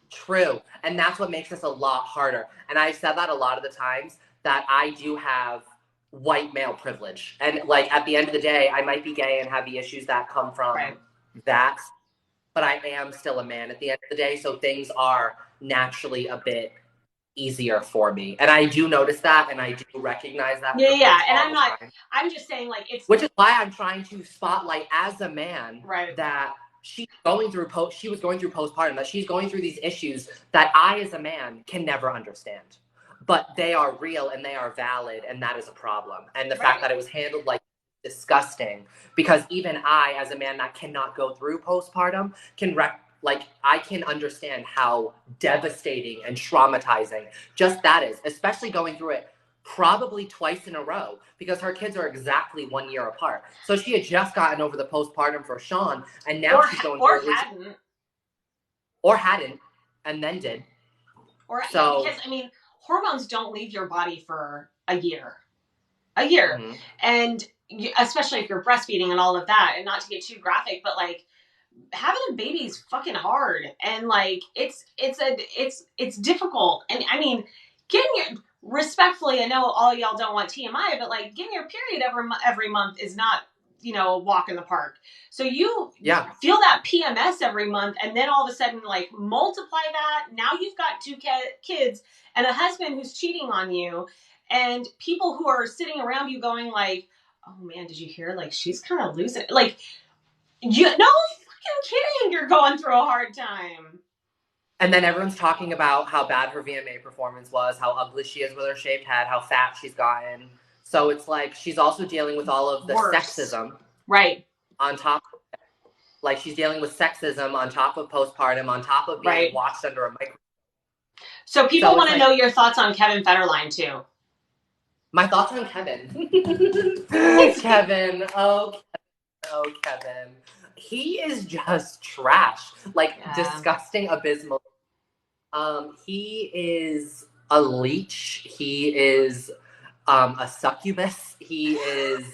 Speaker 2: True. And that's what makes this a lot harder. And I've said that a lot of the times, that I do have white male privilege. And, like, at the end of the day, I might be gay and have the issues that come from that, but I am still a man at the end of the day. So things are naturally a bit easier for me. And I do notice that, and I do recognize that.
Speaker 1: Yeah. And I'm just saying, like, it's...
Speaker 2: Which is why I'm trying to spotlight as a man that... she was going through postpartum, that she's going through these issues that I, as a man, can never understand. But they are real and they are valid, and that is a problem. And the fact that it was handled like disgusting, because even I, as a man that cannot go through postpartum, I can understand how devastating and traumatizing just that is, especially going through it probably twice in a row, because her kids are exactly 1 year apart. So she had just gotten over the postpartum for Sean, and now she's going through or hadn't, and then did.
Speaker 1: Because, I mean, hormones don't leave your body for a year. Mm-hmm. And especially if you're breastfeeding and all of that, and not to get too graphic, but, like, having a baby is fucking hard, and, like, it's difficult. And I mean, respectfully, I know all y'all don't want TMI, but, like, getting your period every month is not, a walk in the park. So you feel that PMS every month, and then all of a sudden, like, multiply that. Now you've got 2 kids and a husband who's cheating on you, and people who are sitting around you going, like, oh man, did you hear? Like, she's kind of losing it. Like, no fucking kidding, you're going through a hard time.
Speaker 2: And then everyone's talking about how bad her VMA performance was, how ugly she is with her shaved head, how fat she's gotten. So it's like she's also dealing with all of the sexism.
Speaker 1: Right.
Speaker 2: On top of it. Like, she's dealing with sexism on top of postpartum, on top of being watched under a microscope.
Speaker 1: So people want to know your thoughts on Kevin Federline, too.
Speaker 2: My thoughts on Kevin. Kevin. Oh, Kevin. He is just trash. Like, disgusting, abysmal. He is a leech. He is a succubus. He is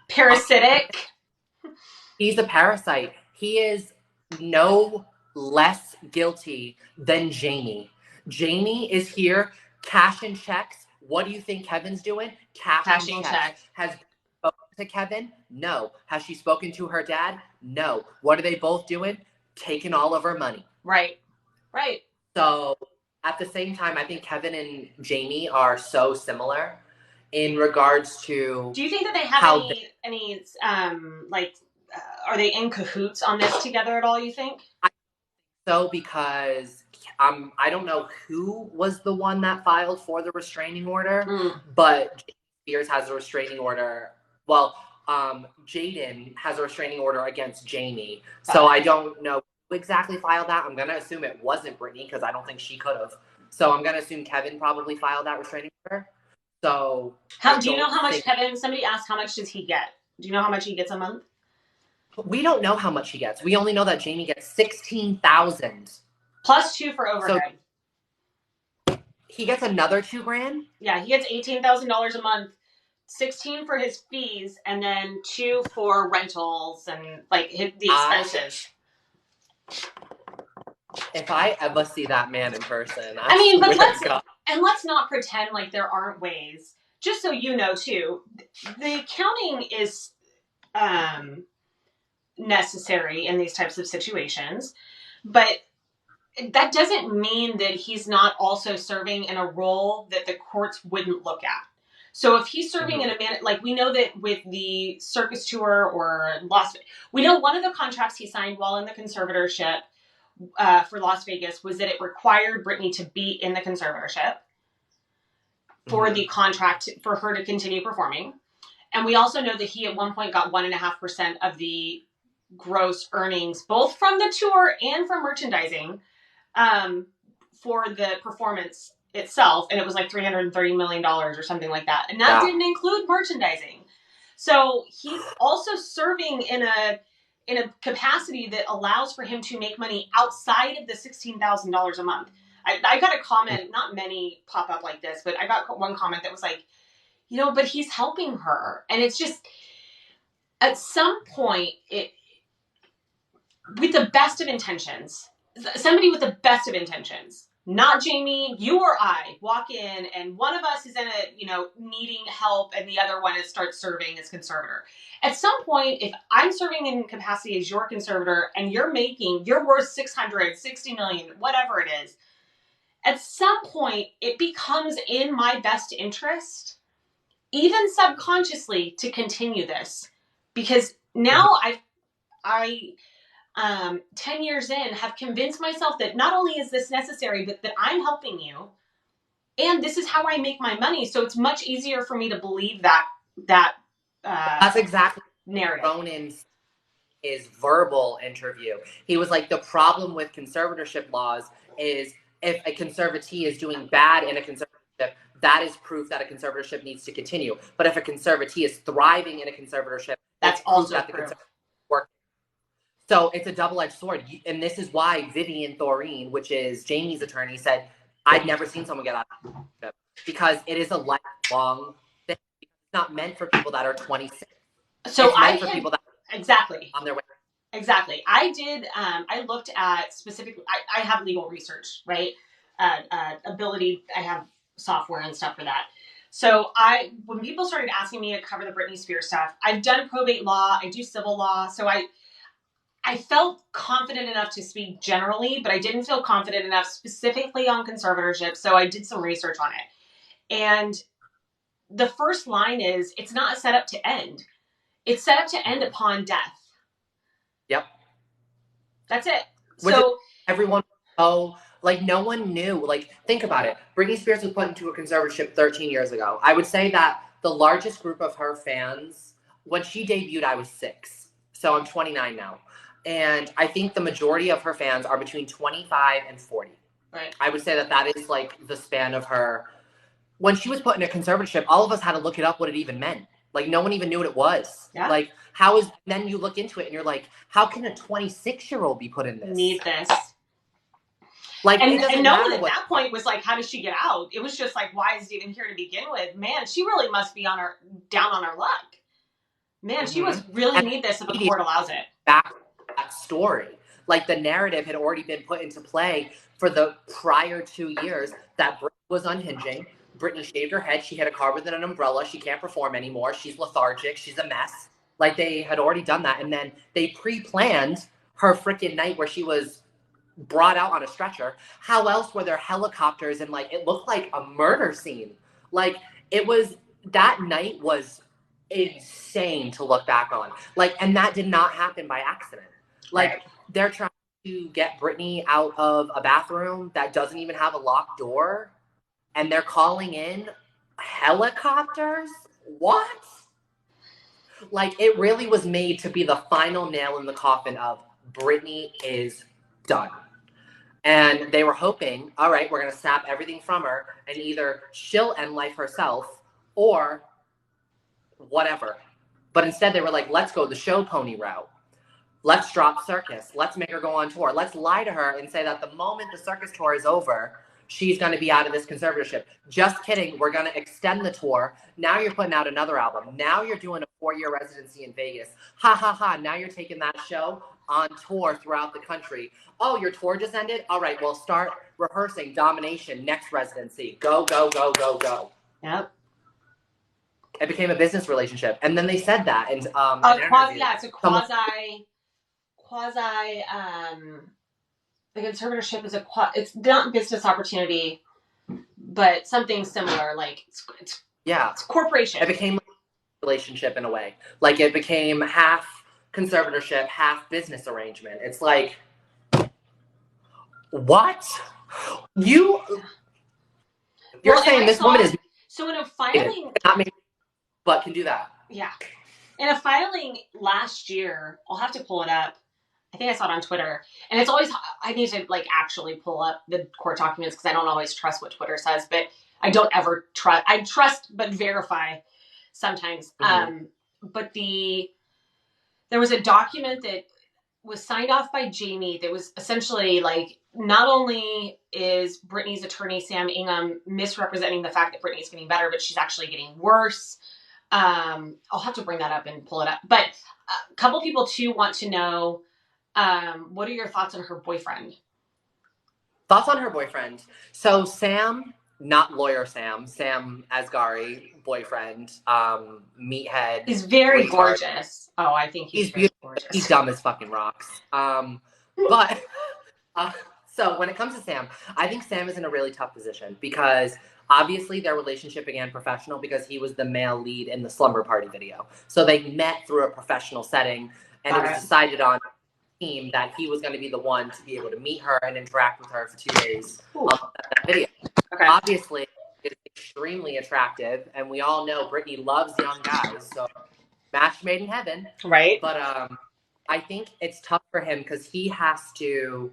Speaker 1: parasitic.
Speaker 2: He's a parasite. He is no less guilty than Jamie. Jamie is here cashing checks. What do you think Kevin's doing? Cashing checks. Has spoken to Kevin? No. Has she spoken to her dad? No. What are they both doing? Taking all of her money.
Speaker 1: Right.
Speaker 2: So at the same time, I think Kevin and Jamie are so similar in regards to.
Speaker 1: Do you think that they have any are they in cahoots on this together at all, you think?
Speaker 2: So because I don't know who was the one that filed for the restraining order, but Spears has a restraining order. Well, Jaden has a restraining order against Jamie. So I don't know who exactly filed that. I'm going to assume it wasn't Britney because I don't think she could have. So I'm going to assume Kevin probably filed that restraining order. So
Speaker 1: do you know how much Kevin, somebody asked how much does he get? Do you know how much he gets a month?
Speaker 2: We don't know how much he gets. We only know that Jamie gets $16,000
Speaker 1: plus $2 for overhead.
Speaker 2: So he gets another $2,000.
Speaker 1: Yeah, he gets $18,000 a month, 16 for his fees, and then 2 for rentals and like the expenses.
Speaker 2: If I ever see that man in person,
Speaker 1: let's not pretend like there aren't ways. Just so you know, too, the accounting is necessary in these types of situations, but that doesn't mean that he's not also serving in a role that the courts wouldn't look at. So if he's serving in a like we know that with the circus tour or we know one of the contracts he signed while in the conservatorship for Las Vegas was that it required Britney to be in the conservatorship for the contract for her to continue performing. And we also know that he at one point got 1.5% of the gross earnings, both from the tour and from merchandising, for the performance itself. And it was like $330 million or something like that. And that didn't include merchandising. So he's also serving in a capacity that allows for him to make money outside of the $16,000 a month. I got a comment, not many pop up like this, but I got one comment that was like, but he's helping her. And it's just, at some point, with the best of intentions, somebody with the best of intentions, not Jamie, you or I, walk in and one of us is in needing help and the other one starts serving as conservator. At some point, if I'm serving in capacity as your conservator and you're worth 600, 60 million, whatever it is, at some point it becomes in my best interest, even subconsciously, to continue this. Because now I 10 years in, have convinced myself that not only is this necessary, but that I'm helping you. And this is how I make my money. So it's much easier for me to believe that's
Speaker 2: exactly
Speaker 1: narrative.
Speaker 2: Ronan's his verbal interview. He was like, the problem with conservatorship laws is if a conservatee is doing bad in a conservatorship, that is proof that a conservatorship needs to continue. But if a conservatee is thriving in a conservatorship, that's also proof that the conservatorship works. So it's a double-edged sword. And this is why Vivian Thoreen, which is Jamie's attorney, said, I've never seen someone get out of conservatorship. Because it is a lifelong thing. It's not meant for people that are 26.
Speaker 1: So
Speaker 2: it's meant for people that
Speaker 1: exactly
Speaker 2: on their way.
Speaker 1: Exactly. I did. I looked at specifically. I have legal research, right? Ability. I have software and stuff for that. So when people started asking me to cover the Britney Spears stuff, I've done probate law. I do civil law. So I felt confident enough to speak generally, but I didn't feel confident enough specifically on conservatorship. So I did some research on it, and the first line is, "It's not set up to end. It's set up to end upon death."
Speaker 2: Yep.
Speaker 1: That's it.
Speaker 2: So everyone, no one knew. Like, think about it. Britney Spears was put into a conservatorship 13 years ago. I would say that the largest group of her fans, when she debuted, I was 6. So I'm 29 now. And I think the majority of her fans are between 25 and 40.
Speaker 1: Right.
Speaker 2: I would say that is like the span of her. When she was put in a conservatorship, all of us had to look it up what it even meant. Like, no one even knew what it was.
Speaker 1: Yeah.
Speaker 2: Like, then you look into it and you're like, how can a 26-year-old be put in this?
Speaker 1: Need this.
Speaker 2: Like,
Speaker 1: and no one at that point was like, how does she get out? It was just like, why is it even here to begin with? Man, she really must be down on her luck. Man, she was really need this if the court allows it.
Speaker 2: Back that story. Like, the narrative had already been put into play for the prior 2 years that Britney was unhinging. Britney shaved her head. She hit a car with an umbrella. She can't perform anymore. She's lethargic. She's a mess. Like, they had already done that. And then they pre-planned her freaking night where she was brought out on a stretcher. How else were there helicopters and, like, it looked like a murder scene. Like, it was, that night was insane to look back on. Like, and that did not happen by accident. Like, right. They're trying to get Britney out of a bathroom that doesn't even have a locked door, and they're calling in helicopters? What? Like, it really was made to be the final nail in the coffin of Britney is done. And they were hoping, all right, we're going to snap everything from her, and either she'll end life herself or whatever. But instead they were like, let's go the show pony route. Let's drop circus. Let's make her go on tour. Let's lie to her and say that the moment the circus tour is over, she's going to be out of this conservatorship. Just kidding. We're going to extend the tour. Now you're putting out another album. Now you're doing a 4-year residency in Vegas. Ha, ha, ha. Now you're taking that show on tour throughout the country. Oh, your tour just ended? All right, well, start rehearsing Domination, next residency. Go, go, go, go, go.
Speaker 1: Yep.
Speaker 2: It became a business relationship. And then they said that. And
Speaker 1: it's a the conservatorship is it's not business opportunity, but something similar. Like it's corporation.
Speaker 2: It became a relationship in a way. Like, it became half conservatorship, half business arrangement. It's like, what? You're saying this woman is
Speaker 1: so in a filing,
Speaker 2: not maybe, but can do that.
Speaker 1: Yeah, in a filing last year, I'll have to pull it up. I think I saw it on Twitter, and it's always, I need to like actually pull up the court documents because I don't always trust what Twitter says, but I don't ever trust. I trust but verify sometimes. Mm-hmm. But there was a document that was signed off by Jamie that was essentially like, not only is Britney's attorney, Sam Ingham, misrepresenting the fact that Britney's getting better, but she's actually getting worse. I'll have to bring that up and pull it up. But a couple people too want to know, what are your thoughts on her boyfriend?
Speaker 2: Thoughts on her boyfriend. So Sam, not lawyer Sam Asghari, boyfriend, meathead.
Speaker 1: He's very gorgeous. Oh, I think he's beautiful. Gorgeous.
Speaker 2: He's dumb as fucking rocks. But so when it comes to Sam, I think Sam is in a really tough position because obviously their relationship began professional because he was the male lead in the Slumber Party video. So they met through a professional setting, and it was decided on team that he was going to be the one to be able to meet her and interact with her for 2 days of that video. Okay. Obviously, it's extremely attractive, and we all know Britney loves young guys, so match made in heaven.
Speaker 1: Right.
Speaker 2: But I think it's tough for him because he has to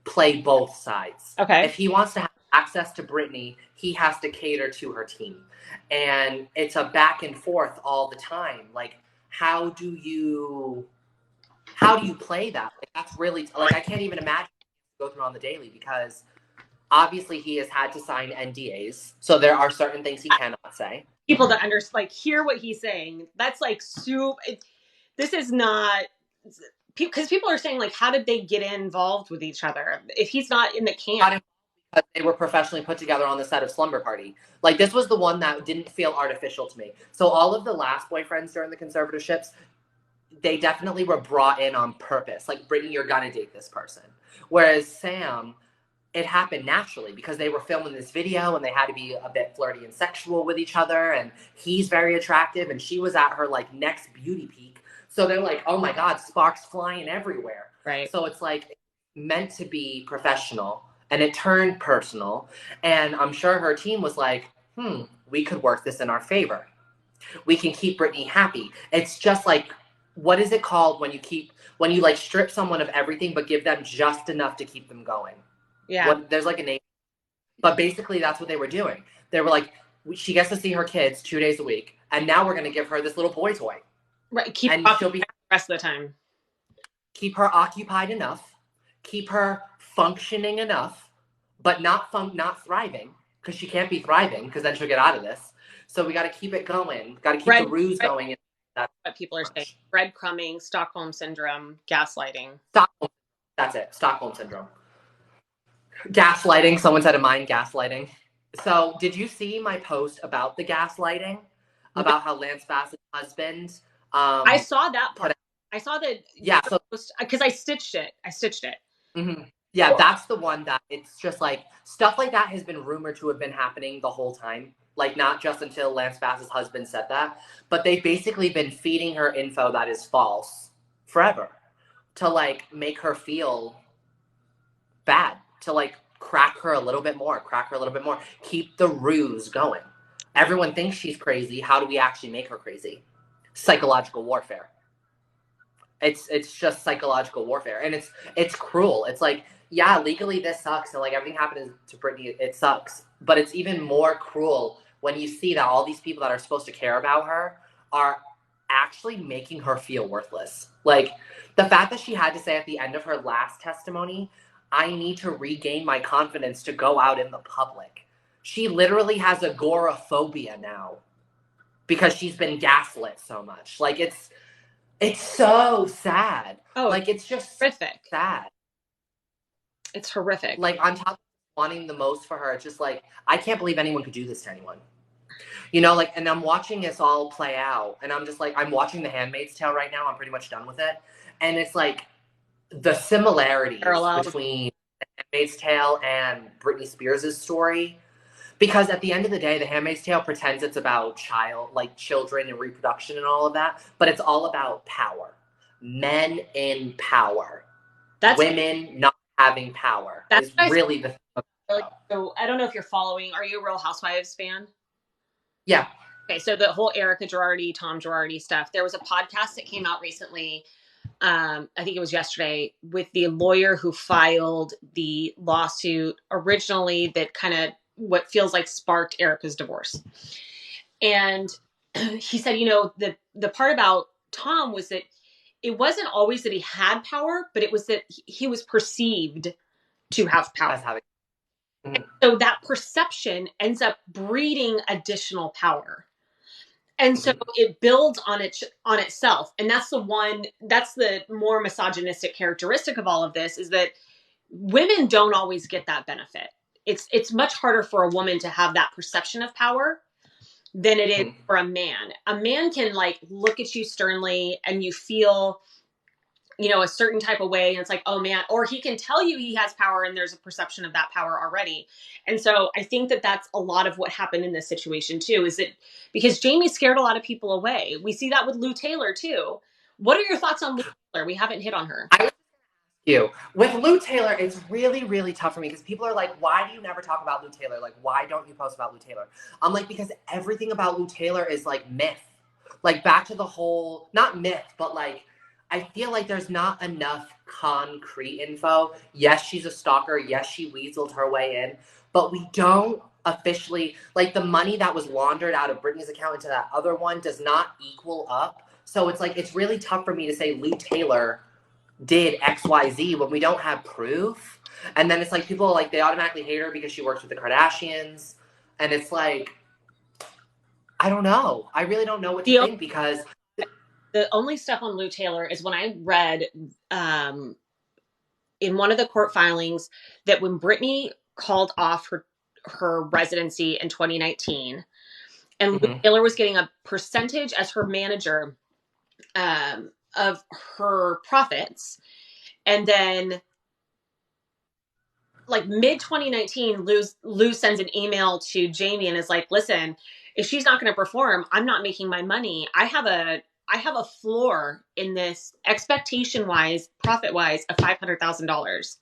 Speaker 2: play both sides.
Speaker 1: Okay.
Speaker 2: If he wants to have access to Britney, he has to cater to her team. And it's a back and forth all the time. Like, how do you play that? Like, that's really, like, I can't even imagine go through on the daily because obviously he has had to sign NDAs. So there are certain things he cannot say.
Speaker 1: People that hear what he's saying. That's like this is not, because people are saying, like, how did they get involved with each other if he's not in the camp?
Speaker 2: Because they were professionally put together on the set of Slumber Party. Like, this was the one that didn't feel artificial to me. So all of the last boyfriends during the conservatorships, they definitely were brought in on purpose. Like, Britney, you're gonna date this person. Whereas Sam, it happened naturally because they were filming this video and they had to be a bit flirty and sexual with each other. And he's very attractive and she was at her like next beauty peak. So they're like, oh my God, sparks flying everywhere.
Speaker 1: Right.
Speaker 2: So it's like meant to be professional and it turned personal. And I'm sure her team was like, we could work this in our favor. We can keep Britney happy. It's just like, what is it called when you like strip someone of everything but give them just enough to keep them going?
Speaker 1: Yeah.
Speaker 2: There's like a name. But basically that's what they were doing. They were like, she gets to see her kids 2 days a week. And now we're going to give her this little boy toy.
Speaker 1: Right. Keep she'll be the rest of the time.
Speaker 2: Keep her occupied enough. Keep her functioning enough. but not thriving, because she can't be thriving because then she'll get out of this. So we got to keep it going. Got to keep the ruse going. And
Speaker 1: that's what people are saying. Breadcrumbing, Stockholm syndrome, gaslighting.
Speaker 2: That's it. Stockholm syndrome. Gaslighting. Someone said of mine, gaslighting. So did you see my post about the gaslighting? About how Lance Bassett's husband?
Speaker 1: I saw that part. I saw the post because I stitched it.
Speaker 2: Mm-hmm. Yeah, that's the one that it's just like stuff like that has been rumored to have been happening the whole time. Like not just until Lance Bass's husband said that, but they've basically been feeding her info that is false forever to like make her feel bad, to like crack her a little bit more, keep the ruse going. Everyone thinks she's crazy. How do we actually make her crazy? Psychological warfare. It's just psychological warfare, and it's cruel. It's like, yeah, legally this sucks, and like everything happened to Britney, it sucks. But it's even more cruel when you see that all these people that are supposed to care about her are actually making her feel worthless. Like the fact that she had to say at the end of her last testimony, I need to regain my confidence to go out in the public. She literally has agoraphobia now because she's been gaslit so much. Like it's so sad.
Speaker 1: Oh,
Speaker 2: like it's just
Speaker 1: horrific.
Speaker 2: Sad.
Speaker 1: It's horrific.
Speaker 2: Like on top of wanting the most for her, it's just like, I can't believe anyone could do this to anyone. You know, like, and I'm watching this all play out, and I'm just like, I'm watching The Handmaid's Tale right now. I'm pretty much done with it. And it's like the similarities between The Handmaid's Tale and Britney Spears' story. Because at the end of the day, The Handmaid's Tale pretends it's about children and reproduction and all of that, but it's all about power. Men in power. Women not having power. That's really the thing.
Speaker 1: So I don't know if you're following. Are you a Real Housewives fan?
Speaker 2: Yeah.
Speaker 1: Okay, so the whole Erica Girardi, Tom Girardi stuff. There was a podcast that came out recently. I think it was yesterday, with the lawyer who filed the lawsuit originally that kind of what feels like sparked Erica's divorce. And he said, you know, the part about Tom was that it wasn't always that he had power, but it was that he was perceived to have power. Mm-hmm. So that perception ends up breeding additional power. And so it builds on itself. And that's the more misogynistic characteristic of all of this, is that women don't always get that benefit. It's much harder for a woman to have that perception of power than it is for a man. A man can like look at you sternly and you feel, you know, a certain type of way. And it's like, oh man, or he can tell you he has power and there's a perception of that power already. And so I think that that's a lot of what happened in this situation too, is that because Jamie scared a lot of people away. We see that with Lou Taylor too. What are your thoughts on Lou Taylor? We haven't hit on her.
Speaker 2: With Lou Taylor, it's really, really tough for me because people are like, why do you never talk about Lou Taylor? Like, why don't you post about Lou Taylor? I'm like, because everything about Lou Taylor is like myth. Like back to the whole, not myth, but like, I feel like there's not enough concrete info. Yes, she's a stalker. Yes, she weaseled her way in, but we don't officially, like the money that was laundered out of Britney's account into that other one does not equal up. So it's like, it's really tough for me to say Lou Taylor did XYZ when we don't have proof. And then it's like people like they automatically hate her because she works with the Kardashians. And it's like, I don't know. I really don't know what to think, because
Speaker 1: the only stuff on Lou Taylor is when I read in one of the court filings that when Britney called off her residency in 2019, and Lou Taylor was getting a percentage as her manager of her profits. And then like mid 2019, Lou sends an email to Jamie and is like, listen, if she's not going to perform, I'm not making my money. I have a floor in this expectation wise, profit wise of $500,000.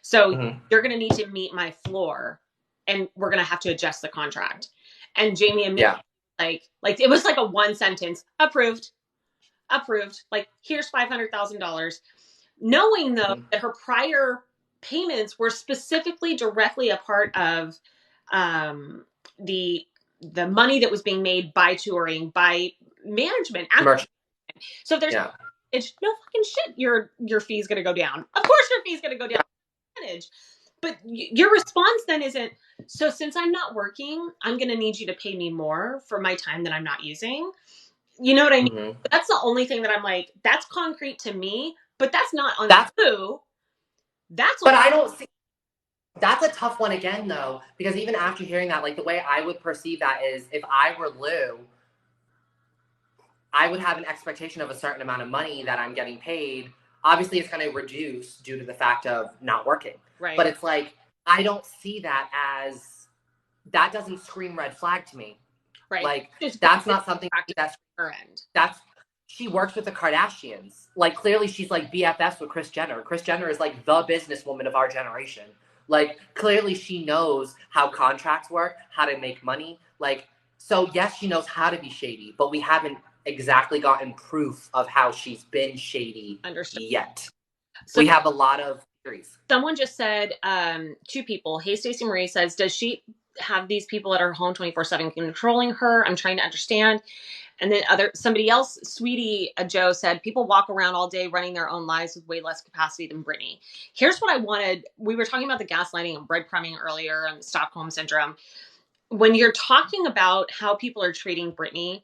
Speaker 1: So you're going to need to meet my floor and we're going to have to adjust the contract. And Jamie immediately like it was like a one sentence, approved. Like, here's $500,000. Knowing though that her prior payments were specifically directly a part of the money that was being made by touring, by management. So if there's it's no fucking shit, your fee's gonna go down. Of course your fee's gonna go down. But your response then isn't, so since I'm not working, I'm going to need you to pay me more for my time that I'm not using. You know what I mean?
Speaker 2: Mm-hmm.
Speaker 1: That's the only thing that I'm like, that's concrete to me, but that's not on Lou.
Speaker 2: But I don't see. That's a tough one again, though, because even after hearing that, like the way I would perceive that is if I were Lou, I would have an expectation of a certain amount of money that I'm getting paid. Obviously, it's going to reduce due to the fact of not working.
Speaker 1: Right.
Speaker 2: But it's like, I don't see that as, that doesn't scream red flag to me.
Speaker 1: Right.
Speaker 2: Like, that's not something that's
Speaker 1: her end.
Speaker 2: She works with the Kardashians. Like, clearly she's like BFFs with Kris Jenner. Kris Jenner is like the businesswoman of our generation. Like, clearly she knows how contracts work, how to make money. Like, so yes, she knows how to be shady, but we haven't exactly gotten proof of how she's been shady yet. So we have a lot of theories.
Speaker 1: Someone just said, 2 people. Hey, Stacey Marie says, does she have these people at her home 24/7 controlling her? I'm trying to understand. And then somebody else, Sweetie Joe, said, people walk around all day running their own lives with way less capacity than Britney. Here's what I wanted. We were talking about the gaslighting and breadcrumbing earlier and Stockholm Syndrome. When you're talking about how people are treating Britney,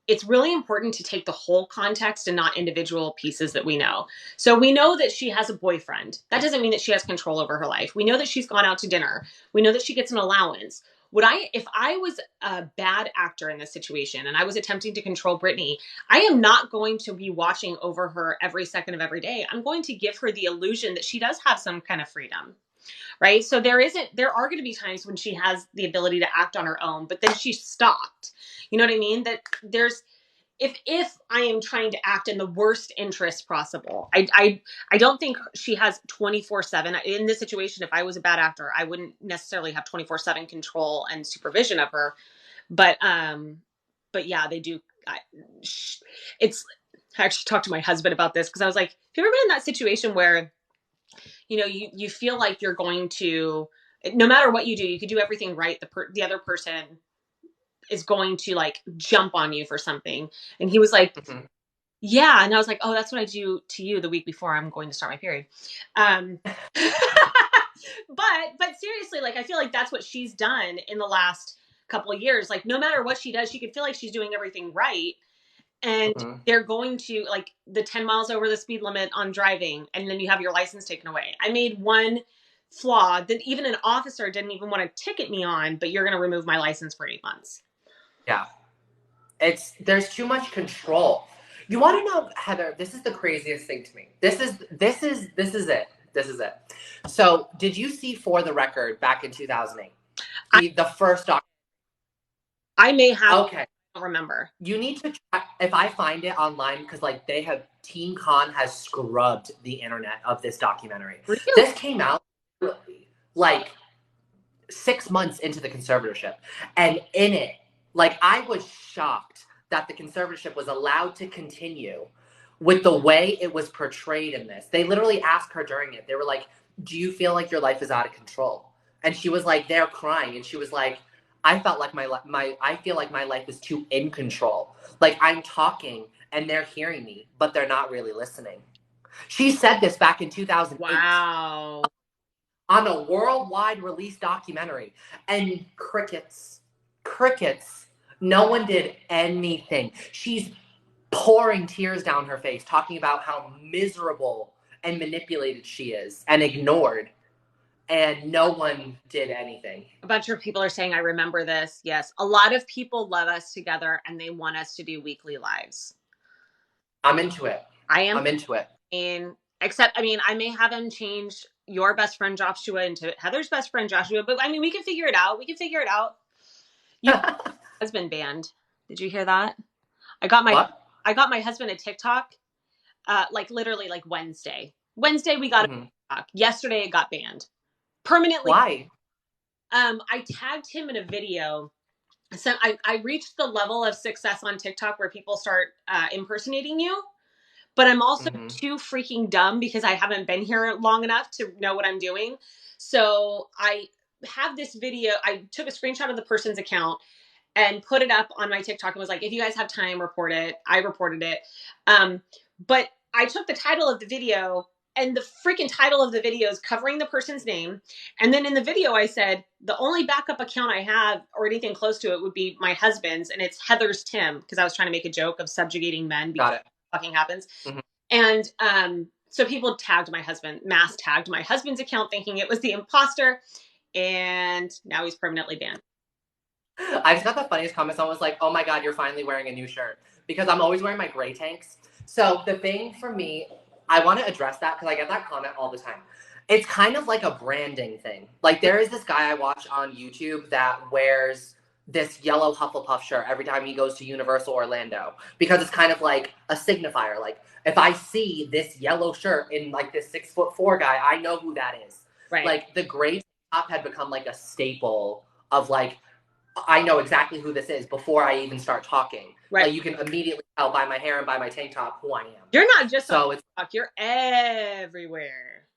Speaker 1: it's really important to take the whole context and not individual pieces that we know. So we know that she has a boyfriend. That doesn't mean that she has control over her life. We know that she's gone out to dinner. We know that she gets an allowance. If I was a bad actor in this situation and I was attempting to control Britney, I am not going to be watching over her every second of every day. I'm going to give her the illusion that she does have some kind of freedom. Right. So there are going to be times when she has the ability to act on her own, but then she's stopped. You know what I mean? That if I am trying to act in the worst interest possible, I don't think she has 24/7 in this situation. If I was a bad actor, I wouldn't necessarily have 24/7 control and supervision of her. But yeah, they do. I actually talked to my husband about this because I was like, have you ever been in that situation where, you feel like you're going to, no matter what you do, you could do everything right. The other person is going to like jump on you for something. And he was like, yeah. And I was like, oh, that's what I do to you the week before I'm going to start my period. But seriously, like, I feel like that's what she's done in the last couple of years. Like, no matter what she does, she could feel like she's doing everything right. And they're going to, like, the 10 miles over the speed limit on driving, and then you have your license taken away. I made one flaw that even an officer didn't even want to ticket me on, but you're going to remove my license for 8 months.
Speaker 2: Yeah. There's too much control. You want to know, Heather, this is the craziest thing to me. This is it. So, did you see For the Record back in 2008? The first documentary?
Speaker 1: I may have.
Speaker 2: Okay.
Speaker 1: I don't remember.
Speaker 2: You need to try, if I find it online, because like Teen Con has scrubbed the internet of this documentary. Really? This came out like 6 months into the conservatorship. And in it, like, I was shocked that the conservatorship was allowed to continue with the way it was portrayed in this. They literally asked her during it. They were like, do you feel like your life is out of control? And she was like, they're crying. And she was like, I felt like I feel like my life is too in control. Like, I'm talking and they're hearing me, but they're not really listening. She said this back in 2008.
Speaker 1: Wow.
Speaker 2: On a worldwide release documentary. And crickets. No one did anything. She's pouring tears down her face, talking about how miserable and manipulated she is and ignored. And no one did anything.
Speaker 1: A bunch of people are saying, I remember this. Yes. A lot of people love us together and they want us to do weekly lives.
Speaker 2: I'm into it. I'm into it.
Speaker 1: I may have him change Your Best Friend Joshua into Heather's Best Friend Joshua, but I mean, we can figure it out. Has been banned. Did you hear that? I got my husband a TikTok, like literally like Wednesday. We got a TikTok. Yesterday it got banned. Permanently.
Speaker 2: Why?
Speaker 1: I tagged him in a video. So I reached the level of success on TikTok where people start impersonating you. But I'm also too freaking dumb because I haven't been here long enough to know what I'm doing. So I have this video. I took a screenshot of the person's account and put it up on my TikTok and was like, if you guys have time, report it. I reported it. But I took the title of the video and the freaking title of the video is covering the person's name. And then in the video, I said, the only backup account I have or anything close to it would be my husband's, and it's Heather's Tim, because I was trying to make a joke of subjugating men because it fucking happens. Mm-hmm. And so people tagged my husband, mass tagged my husband's account thinking it was the imposter, and now he's permanently banned.
Speaker 2: I just got the funniest comment. Someone was like, oh my God, you're finally wearing a new shirt. Because I'm always wearing my gray tanks. So the thing for me, I want to address that because I get that comment all the time. It's kind of like a branding thing. Like there is this guy I watch on YouTube that wears this yellow Hufflepuff shirt every time he goes to Universal Orlando. Because it's kind of like a signifier. Like if I see this yellow shirt in like this 6'4" guy, I know who that is.
Speaker 1: Right.
Speaker 2: Like the gray top had become like a staple of like, I know exactly who this is before I even start talking.
Speaker 1: Right.
Speaker 2: Like you can immediately tell by my hair and by my tank top who I am.
Speaker 1: You're not just on TikTok, you're everywhere.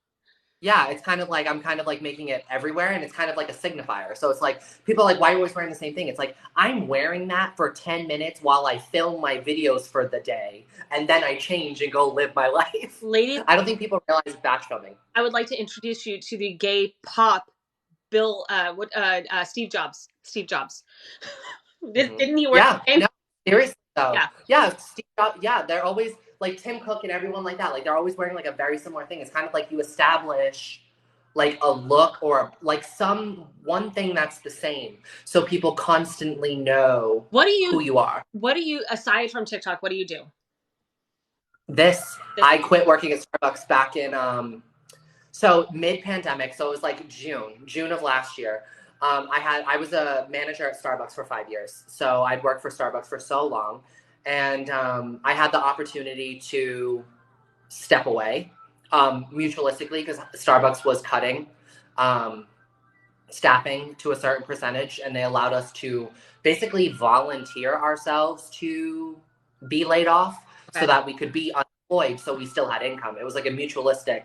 Speaker 2: Yeah, it's kind of like I'm kind of like making it everywhere, and it's kind of like a signifier. So it's like people are like, why are you always wearing the same thing? It's like I'm wearing that for 10 minutes while I film my videos for the day, and then I change and go live my life.
Speaker 1: Ladies,
Speaker 2: I don't think people realize batch filming.
Speaker 1: I would like to introduce you to the gay pop Steve Jobs. Steve Jobs. Didn't he work?
Speaker 2: Yeah, no, seriously though. Yeah, Steve Jobs. Yeah, they're always like Tim Cook and everyone like that. Like they're always wearing like a very similar thing. It's kind of like you establish like a look or like one thing that's the same, so people constantly know who you are.
Speaker 1: What do you, aside from TikTok, what do you do?
Speaker 2: I quit working at Starbucks back in so mid-pandemic, so it was like June of last year. I was a manager at Starbucks for 5 years. So I'd worked for Starbucks for so long. And I had the opportunity to step away mutualistically because Starbucks was cutting staffing to a certain percentage. And they allowed us to basically volunteer ourselves to be laid off so that we could be unemployed so we still had income. It was like a mutualistic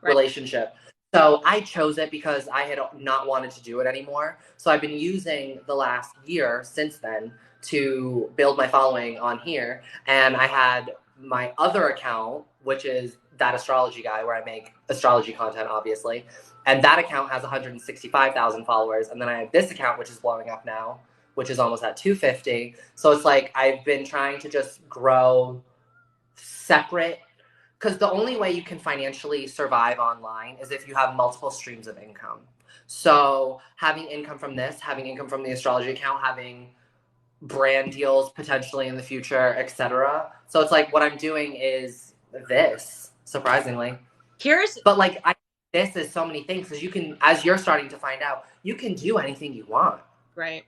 Speaker 2: relationship. So I chose it because I had not wanted to do it anymore. So I've been using the last year since then to build my following on here. And I had my other account, which is That Astrology Guy, where I make astrology content, obviously. And that account has 165,000 followers. And then I have this account, which is blowing up now, which is almost at 250. So it's like I've been trying to just grow separate. Because the only way you can financially survive online is if you have multiple streams of income. So having income from this, having income from the astrology account, having brand deals potentially in the future, etc. So it's like what I'm doing is this, surprisingly. But like this is so many things because you can, as you're starting to find out, you can do anything you want.
Speaker 1: Right.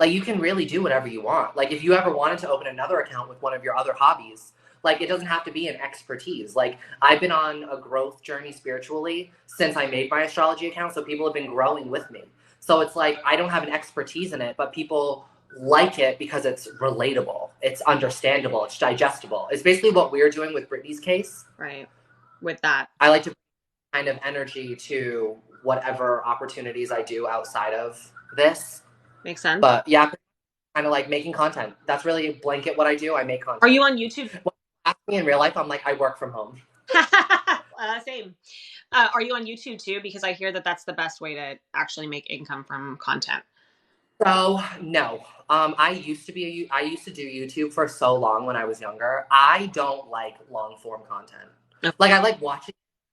Speaker 2: Like you can really do whatever you want. Like if you ever wanted to open another account with one of your other hobbies, like it doesn't have to be an expertise. Like I've been on a growth journey spiritually since I made my astrology account. So people have been growing with me. So it's like, I don't have an expertise in it, but people like it because it's relatable. It's understandable. It's digestible. It's basically what we're doing with Britney's case.
Speaker 1: Right. With that.
Speaker 2: I like to bring kind of energy to whatever opportunities I do outside of this.
Speaker 1: Makes sense.
Speaker 2: But yeah, kind of like making content. That's really blanket what I do. I make content.
Speaker 1: Are you on YouTube?
Speaker 2: Ask me in real life, I'm like, I work from home.
Speaker 1: Same. Are you on YouTube too? Because I hear that that's the best way to actually make income from content.
Speaker 2: So no, I used to do YouTube for so long when I was younger. I don't like long form content. Okay. Like I like watching.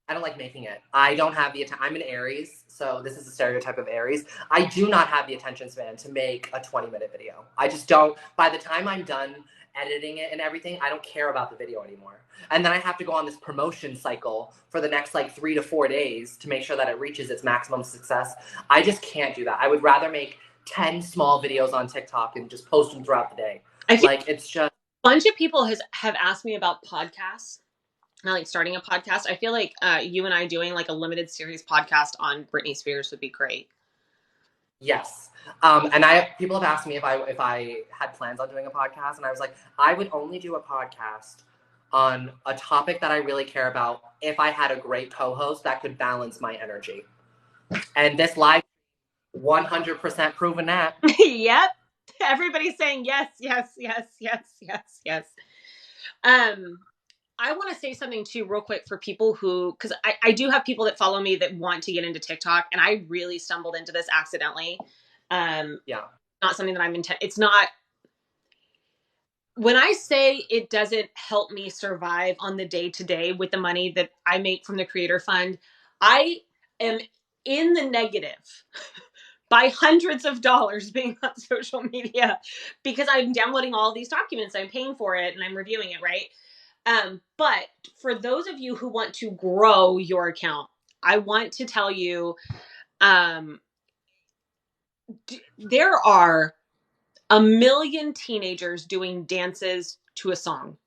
Speaker 2: I don't like making it. I don't have the I'm an Aries, so this is a stereotype of Aries. I do not have the attention span to make a 20-minute video. I just don't. By the time I'm done editing it and everything, I don't care about the video anymore. And then I have to go on this promotion cycle for the next like 3 to 4 days to make sure that it reaches its maximum success. I just can't do that. I would rather make 10 small videos on TikTok and just post them throughout the day. Like it's just
Speaker 1: a bunch of people have asked me about podcasts. Like starting a podcast. I feel like you and I doing like a limited series podcast on Britney Spears would be great.
Speaker 2: Yes. And people have asked me if I had plans on doing a podcast, and I was like, I would only do a podcast on a topic that I really care about if I had a great co-host that could balance my energy. And this live 100% proven that.
Speaker 1: Yep. Everybody's saying yes, yes, yes, yes, yes, yes. I want to say something too real quick for people who, because I do have people that follow me that want to get into TikTok, and I really stumbled into this accidentally.
Speaker 2: Yeah.
Speaker 1: Not something that I'm it's not, when I say it doesn't help me survive on the day to day with the money that I make from the creator fund, I am in the negative by hundreds of dollars being on social media because I'm downloading all these documents, I'm paying for it, and I'm reviewing it, right? But for those of you who want to grow your account, I want to tell you, there are a million teenagers doing dances to a song.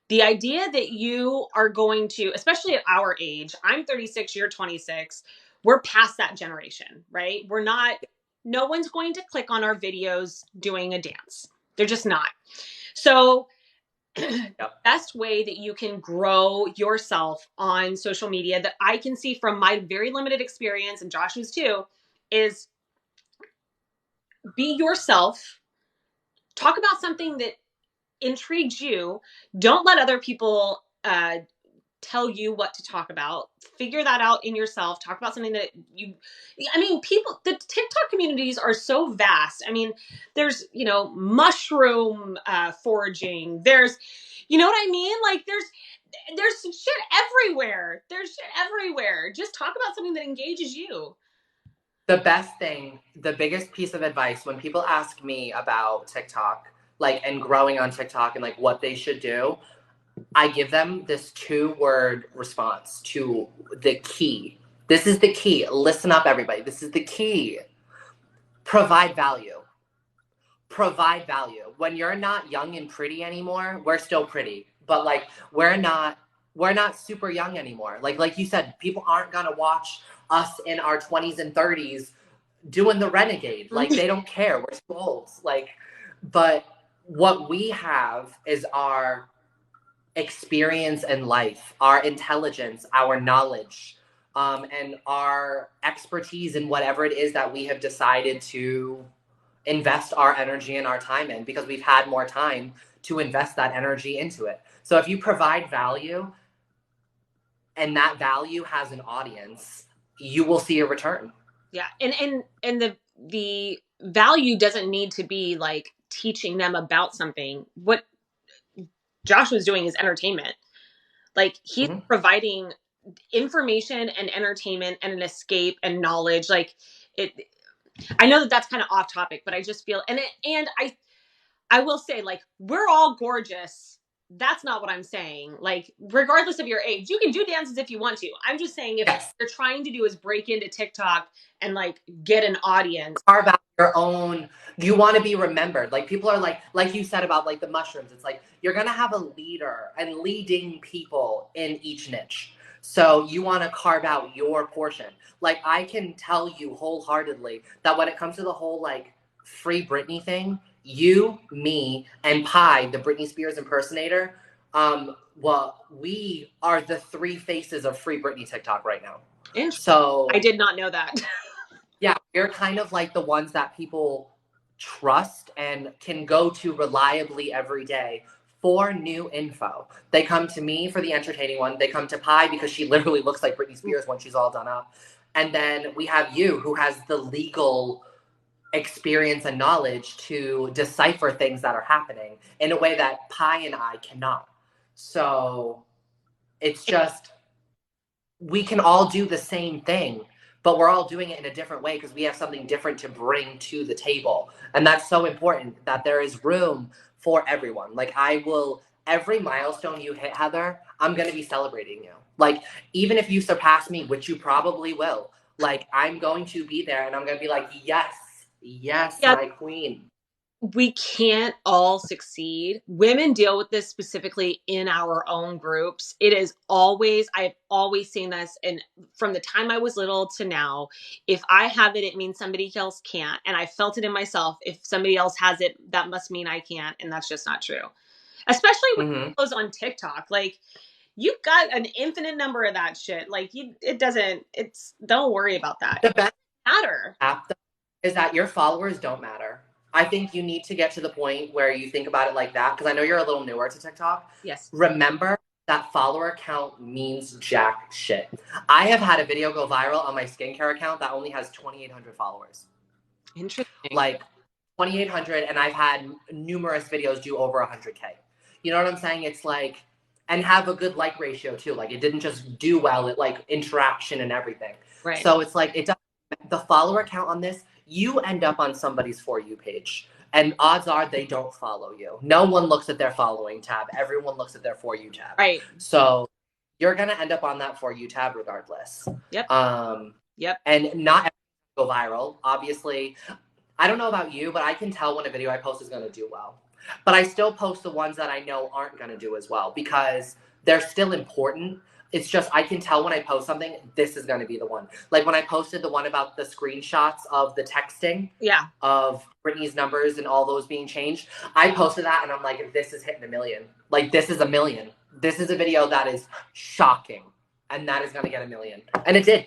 Speaker 1: The idea that you are going to, especially at our age, I'm 36, you're 26, we're past that generation, right? We're not, no one's going to click on our videos doing a dance. They're just not. So the best way that you can grow yourself on social media that I can see from my very limited experience, and Joshua's too, is be yourself. Talk about something that intrigues you. Don't let other people tell you what to talk about. Figure that out in yourself. Talk about something that you, I mean, people, the TikTok communities are so vast. I mean, there's, mushroom foraging. There's, you know what I mean? Like there's shit everywhere. There's shit everywhere. Just talk about something that engages you.
Speaker 2: The best thing, the biggest piece of advice when people ask me about TikTok, and growing on TikTok and what they should do, I give them this 2-word response to the key. This is the key. Listen up, everybody. This is the key. Provide value. Provide value. When you're not young and pretty anymore, we're still pretty, but we're not super young anymore. Like you said, people aren't gonna watch us in our 20s and 30s doing the renegade. They don't care. We're too old. But what we have is our experience in life, our intelligence, our knowledge, and our expertise in whatever it is that we have decided to invest our energy and our time in, because we've had more time to invest that energy into it. So if you provide value and that value has an audience, you will see a return.
Speaker 1: Yeah. And the value doesn't need to be teaching them about something. What Joshua's doing is entertainment. He's providing information and entertainment and an escape and knowledge. I know that that's kind of off topic, but I just feel, and I will say, we're all gorgeous. That's not what I'm saying. Regardless of your age, you can do dances if you want to. I'm just saying if
Speaker 2: Yes.
Speaker 1: you're trying to do is break into TikTok and get an audience.
Speaker 2: Carve out your own, you want to be remembered. People are like you said about the mushrooms. It's you're going to have a leader and leading people in each niche. So you want to carve out your portion. I can tell you wholeheartedly that when it comes to the whole free Britney thing, you, me, and Pi, the Britney Spears impersonator, well, we are the 3 faces of free Britney TikTok right now. So
Speaker 1: I did not know that.
Speaker 2: Yeah, we're kind of the ones that people trust and can go to reliably every day for new info. They come to me for the entertaining one. They come to Pi because she literally looks like Britney Spears when she's all done up. And then we have you, who has the legal experience and knowledge to decipher things that are happening in a way that Pi and I cannot. So it's just, we can all do the same thing, but we're all doing it in a different way because we have something different to bring to the table. And that's so important, that there is room for everyone. Every milestone you hit, Heather, I'm going to be celebrating you. Even if you surpass me, which you probably will, I'm going to be there and I'm going to be yes, yeah. My queen.
Speaker 1: We can't all succeed. Women deal with this specifically in our own groups. I've always seen this. And from the time I was little to now, if I have it, it means somebody else can't. And I felt it in myself. If somebody else has it, that must mean I can't. And that's just not true. Especially when it goes on TikTok. You've got an infinite number of that shit. Don't worry about that.
Speaker 2: The best
Speaker 1: matter
Speaker 2: is that your followers don't matter. I think you need to get to the point where you think about it like that, because I know you're a little newer to TikTok.
Speaker 1: Yes.
Speaker 2: Remember that follower count means jack shit. I have had a video go viral on my skincare account that only has 2,800 followers.
Speaker 1: Interesting.
Speaker 2: Like 2,800, and I've had numerous videos do over 100K. You know what I'm saying? It's like, and have a good like ratio too. Like it didn't just do well, it like interaction and everything.
Speaker 1: Right.
Speaker 2: So it's like, it does, the follower count on this, you end up on somebody's For You page. And odds are they don't follow you. No one looks at their following tab. Everyone looks at their For You tab.
Speaker 1: Right.
Speaker 2: So you're going to end up on that For You tab regardless.
Speaker 1: Yep. Yep.
Speaker 2: And not everything go viral. Obviously, I don't know about you, but I can tell when a video I post is going to do well. But I still post the ones that I know aren't going to do as well because they're still important. It's just, I can tell when I post something, this is going to be the one. Like when I posted the one about the screenshots of the texting of Britney's numbers and all those being changed. I posted that and I'm like, this is hitting 1 million. Like this is 1 million. This is a video that is shocking. And that is going to get 1 million. And it did.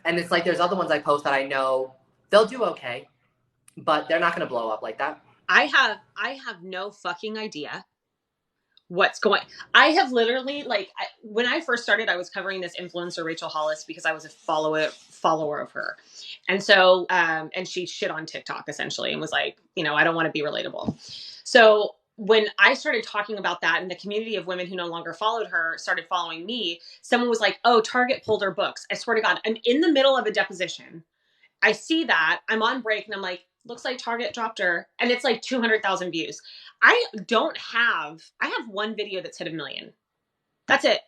Speaker 2: And it's like, there's other ones I post that I know they'll do okay, but they're not going to blow up like that.
Speaker 1: I have no fucking idea what's going. I have literally, like, when I first started, I was covering this influencer, Rachel Hollis, because I was a follower of her. And so, and she shit on TikTok essentially and was like, you know, I don't want to be relatable. So when I started talking about that and the community of women who no longer followed her started following me, someone was like, oh, Target pulled her books. I swear to God, I'm in the middle of a deposition. I see that, I'm on break and I'm like, looks like Target dropped her. And it's like 200,000 views. I have one video that's hit 1 million. That's it.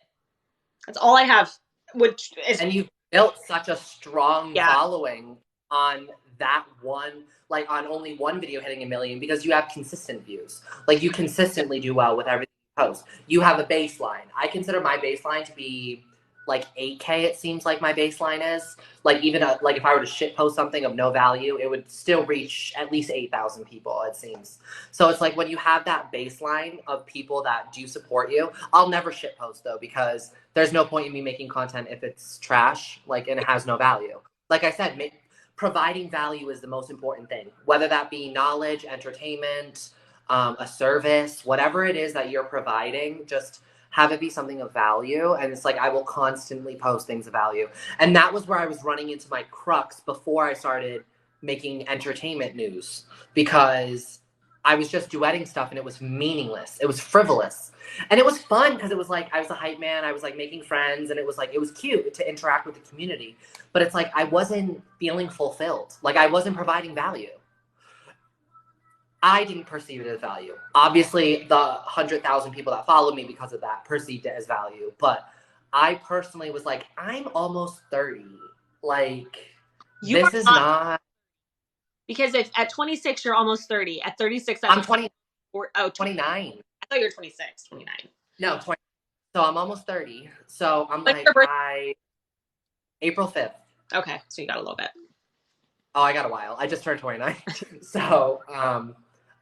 Speaker 1: That's all I have. Which is,
Speaker 2: and you built such a strong following on that one, like on only one video hitting 1 million because you have consistent views. Like you consistently do well with everything you post. You have a baseline. I consider my baseline to be like 8K, it seems like my baseline is. Like even like if I were to shit post something of no value, it would still reach at least 8,000 people, it seems. So it's like when you have that baseline of people that do support you, I'll never shit post though, because there's no point in me making content if it's trash, like, and it has no value. Like I said, providing value is the most important thing, whether that be knowledge, entertainment, a service, whatever it is that you're providing, just have it be something of value. And it's like, I will constantly post things of value. And that was where I was running into my crux before I started making entertainment news, because I was just duetting stuff and it was meaningless. It was frivolous. And it was fun because it was like, I was a hype man. I was like making friends and it was like, it was cute to interact with the community. But it's like, I wasn't feeling fulfilled. Like I wasn't providing value. I didn't perceive it as value. Obviously, the 100,000 people that followed me because of that perceived it as value. But I personally was like, I'm almost 30. Like, this is not.
Speaker 1: Because if at 26, you're almost 30. At 36,
Speaker 2: I'm 20.
Speaker 1: 29. I thought you were 26, 29.
Speaker 2: No, 20. So I'm almost 30. So I'm like, April 5th.
Speaker 1: Okay, so you got a little bit.
Speaker 2: Oh, I got a while. I just turned 29. So,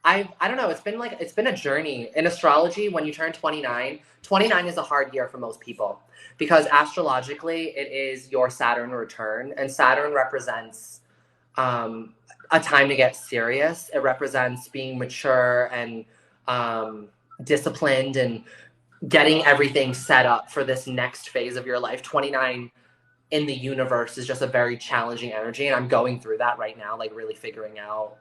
Speaker 2: I don't know. It's been a journey in astrology. When you turn 29, 29 is a hard year for most people because astrologically it is your Saturn return, and Saturn represents a time to get serious. It represents being mature and disciplined and getting everything set up for this next phase of your life. 29 in the universe is just a very challenging energy, and I'm going through that right now, like really figuring out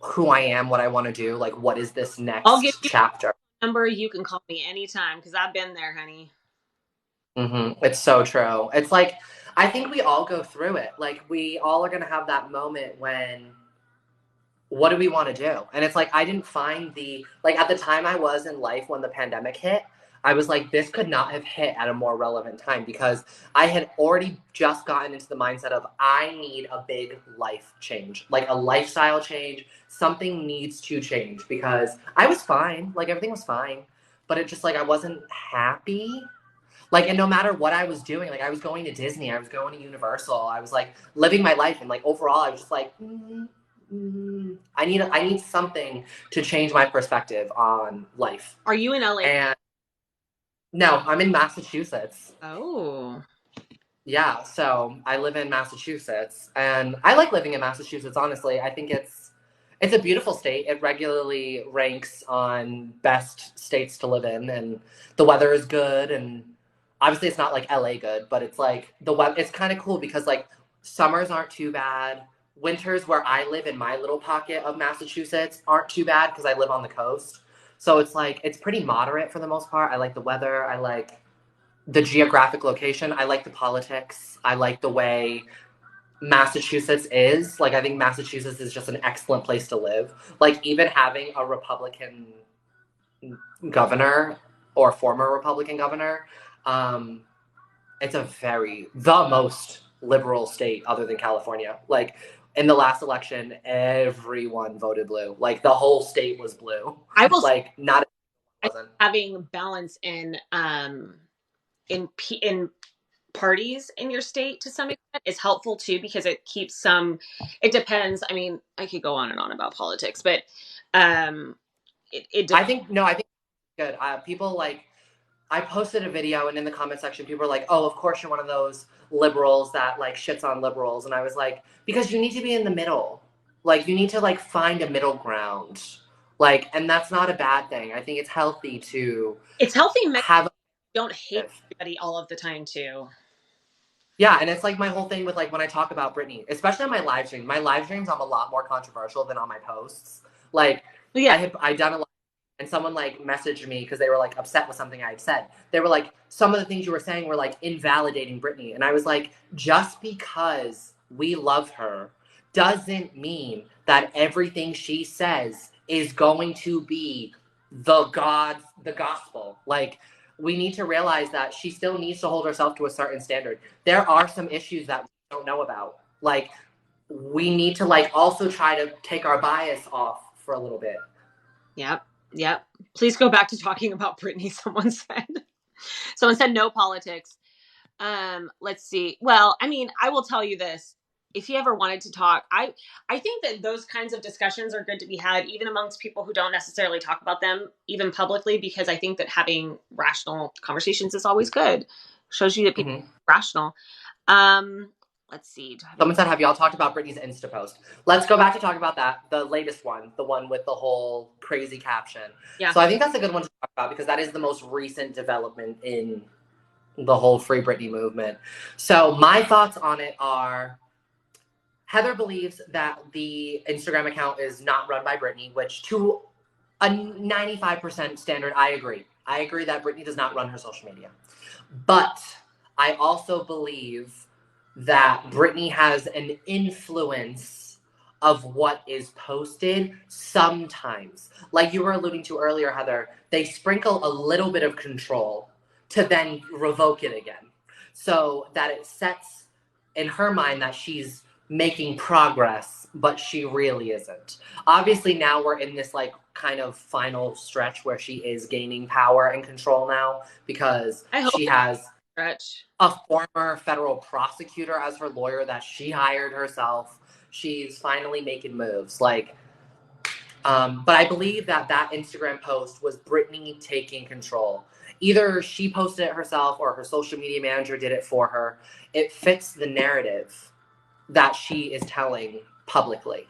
Speaker 2: who I am, what I want to do, like what is this next chapter.
Speaker 1: Number, you can call me anytime because I've been there, honey.
Speaker 2: It's so true. It's like, I think we all go through it. Like we all are going to have that moment when, what do we want to do? And it's like, I didn't find like at the time I was in life when the pandemic hit, I was like, this could not have hit at a more relevant time because I had already just gotten into the mindset of I need a big life change, like a lifestyle change. Something needs to change because I was fine. Like everything was fine, but it just like, I wasn't happy. Like, and no matter what I was doing, like I was going to Disney, I was going to Universal, I was like living my life. And like, overall, I was just like, I need something to change my perspective on life.
Speaker 1: Are you in LA?
Speaker 2: And no, I'm in Massachusetts.
Speaker 1: Oh.
Speaker 2: Yeah, so I live in Massachusetts, and I like living in Massachusetts, honestly. I think It's a beautiful state. It regularly ranks on best states to live in, and the weather is good. And obviously, it's not like LA good, but it's like the weather. It's kind of cool because like summers aren't too bad. Winters where I live in my little pocket of Massachusetts aren't too bad because I live on the coast. So it's like it's pretty moderate for the most part. I like the weather. I like the geographic location. I like the politics. I like the way Massachusetts is. Like, I think Massachusetts is just an excellent place to live. Like, even having a Republican governor or former Republican governor, um, it's the most liberal state other than California. Like, in the last election, everyone voted blue. Like, the whole state was blue.
Speaker 1: I will
Speaker 2: like, not wasn't.
Speaker 1: Having balance in parties in your state to some extent is helpful too, because it keeps some, it depends. I mean, I could go on and on about politics, but
Speaker 2: I think good. People like, I posted a video and in the comment section, people were like, oh, of course you're one of those liberals that like shits on liberals. And I was like, because you need to be in the middle. Like, you need to like find a middle ground. Like, and that's not a bad thing. I think it's healthy to have
Speaker 1: don't hate everybody all of the time too.
Speaker 2: Yeah, and it's like my whole thing with like when I talk about Britney, especially on my live stream. My live streams, I'm a lot more controversial than on my posts. Like, yeah, I done a lot, and someone like messaged me because they were like upset with something I had said. They were like, some of the things you were saying were like invalidating Britney, and I was like, just because we love her doesn't mean that everything she says is going to be the gospel. Like, we need to realize that she still needs to hold herself to a certain standard. There are some issues that we don't know about. Like, we need to like also try to take our bias off for a little bit.
Speaker 1: Yep. Please go back to talking about Britney. Someone said no politics. Let's see. Well, I mean, I will tell you this. If you ever wanted to talk, I think that those kinds of discussions are good to be had, even amongst people who don't necessarily talk about them, even publicly, because I think that having rational conversations is always good. Shows you that people are rational. Let's see.
Speaker 2: Someone said, have y'all talked about Britney's Insta post? Let's go back to talk about that. The latest one, the one with the whole crazy caption. Yeah. So I think that's a good one to talk about because that is the most recent development in the whole Free Britney movement. So my thoughts on it are, Heather believes that the Instagram account is not run by Britney, which to a 95% standard, I agree. I agree that Britney does not run her social media. But I also believe that Britney has an influence of what is posted sometimes. Like you were alluding to earlier, Heather, they sprinkle a little bit of control to then revoke it again. So that it sets in her mind that she's making progress, but she really isn't. Obviously now we're in this like kind of final stretch where she is gaining power and control now because she has a former federal prosecutor as her lawyer that she hired herself. She's finally making moves. Like, but I believe that Instagram post was Britney taking control. Either she posted it herself or her social media manager did it for her. It fits the narrative that she is telling publicly.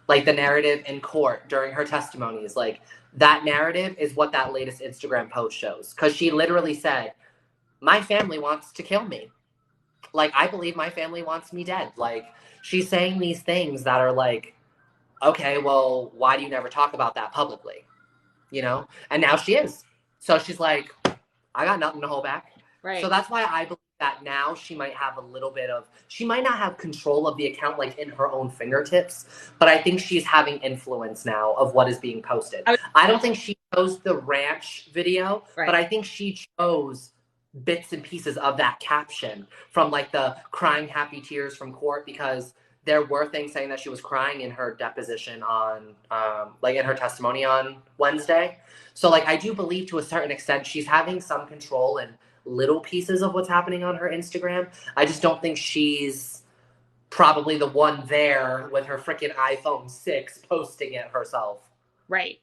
Speaker 2: Like the narrative in court during her testimonies. Like that narrative is what that latest Instagram post shows. Because she literally said, my family wants to kill me. Like, I believe my family wants me dead. Like, she's saying these things that are like, okay, well, why do you never talk about that publicly? You know? And now she is. So she's like, I got nothing to hold back. Right. So that's why I believe that now she might have a little bit of, she might not have control of the account like in her own fingertips, but I think she's having influence now of what is being posted. I don't think she chose the ranch video, but I think she chose bits and pieces of that caption from like the crying happy tears from court, because there were things saying that she was crying in her deposition on like in her testimony on Wednesday. So like I do believe to a certain extent she's having some control in little pieces of what's happening on her Instagram. I just don't think she's probably the one there with her freaking iPhone 6 posting it herself.
Speaker 1: Right.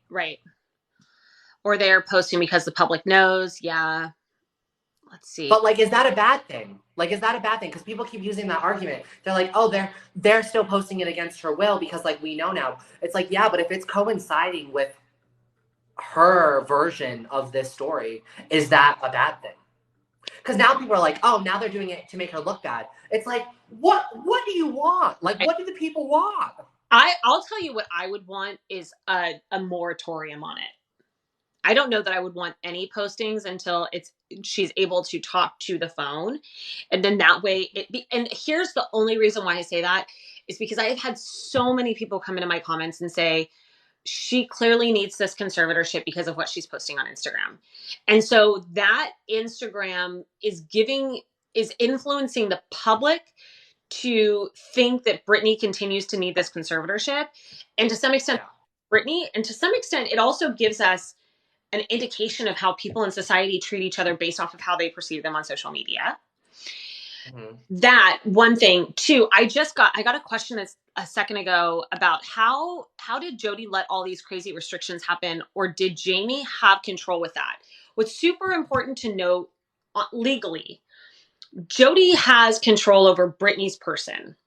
Speaker 1: Or they're posting because the public knows. Yeah. Let's see.
Speaker 2: But like, is that a bad thing? Like, is that a bad thing? Because people keep using that argument. They're like, oh, they're still posting it against her will because like we know now. It's like, yeah, but if it's coinciding with her version of this story, is that a bad thing? Because now people are like, oh, now they're doing it to make her look bad. It's like, what do you want? Like, what do the people want?
Speaker 1: I'll tell you what I would want is a moratorium on it. I don't know that I would want any postings until she's able to talk to the phone. And then that way and here's the only reason why I say that is because I have had so many people come into my comments and say, she clearly needs this conservatorship because of what she's posting on Instagram. And so that Instagram is influencing the public to think that Britney continues to need this conservatorship. And to some extent, Britney, and to some extent, it also gives us an indication of how people in society treat each other based off of how they perceive them on social media. Mm-hmm. That one thing. Two, I got a question a second ago about how did Jodi let all these crazy restrictions happen, or did Jamie have control with that? What's super important to note legally, Jodi has control over Britney's person.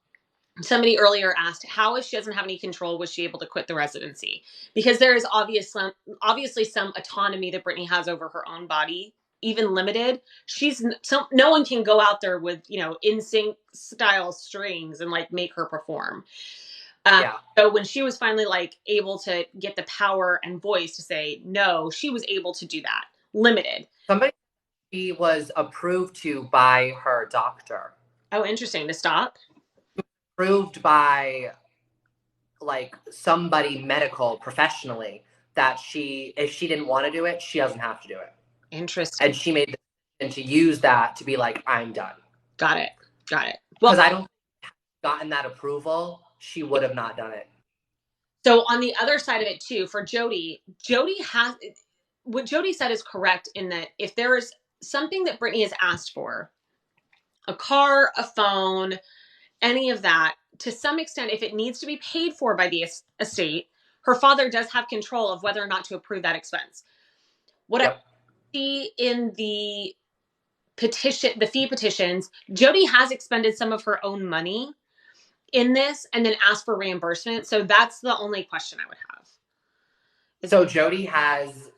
Speaker 1: Somebody earlier asked, how, if she doesn't have any control, was she able to quit the residency? Because there is obviously some autonomy that Britney has over her own body, even limited. No one can go out there with, NSYNC style strings and like make her perform. So when she was finally like able to get the power and voice to say no, she was able to do that. Limited.
Speaker 2: She was approved to by her doctor.
Speaker 1: Oh, interesting. To stop?
Speaker 2: Approved by like somebody medical professionally that if she didn't want to do it, she doesn't have to do it.
Speaker 1: Interesting.
Speaker 2: And she made the decision to use that to be like, I'm done.
Speaker 1: Got it.
Speaker 2: Well, because I don't think gotten that approval, she would have not done it.
Speaker 1: So on the other side of it too, for Jodi has, what Jodi said is correct in that if there is something that Britney has asked for, a car, a phone, any of that, to some extent, if it needs to be paid for by the estate, her father does have control of whether or not to approve that expense. What I see in the fee petitions, Jodi has expended some of her own money in this and then asked for reimbursement. So that's the only question I would have.
Speaker 2: So Jodi has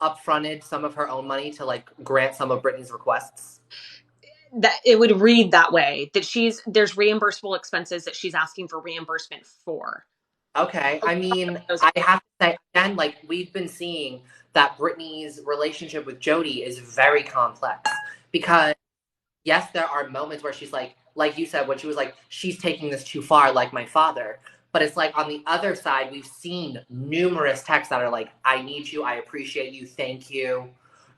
Speaker 2: upfronted some of her own money to like grant some of Britney's requests?
Speaker 1: That it would read that way, that there's reimbursable expenses that she's asking for reimbursement for.
Speaker 2: Okay. I mean, I have to say again, like we've been seeing that Britney's relationship with Jodi is very complex because yes, there are moments where she's like you said, when she was like, she's taking this too far, like my father. But it's like on the other side, we've seen numerous texts that are like, I need you, I appreciate you, thank you.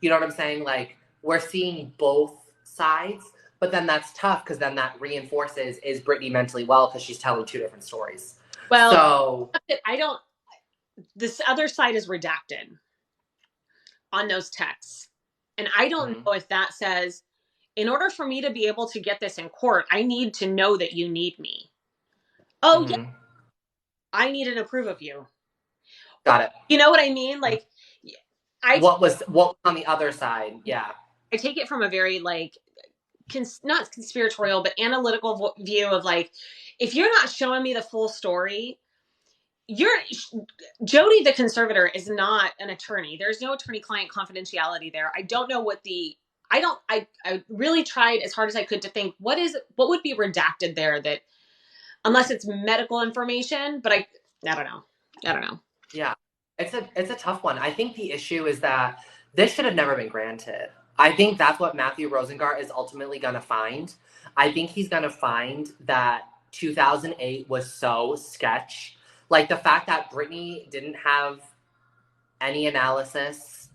Speaker 2: You know what I'm saying? Like we're seeing both sides, but then that's tough because then that reinforces, is Britney mentally well, because she's telling two different stories.
Speaker 1: Well, so this other side is redacted on those texts. And I don't know if that says, in order for me to be able to get this in court, I need to know that you need me. Oh, yeah. I need an approve of you.
Speaker 2: Got it.
Speaker 1: You know what I mean? Like,
Speaker 2: what was on the other side? Yeah.
Speaker 1: I take it from a very like, not conspiratorial, but analytical view of like, if you're not showing me the full story, Jodi, the conservator, is not an attorney. There's no attorney-client confidentiality there. I don't know I really tried as hard as I could to think what would be redacted there, that unless it's medical information, but I don't know. Yeah.
Speaker 2: It's a tough one. I think the issue is that this should have never been granted. I think that's what Matthew Rosengart is ultimately going to find. I think he's going to find that 2008 was so sketch. Like the fact that Britney didn't have any analysis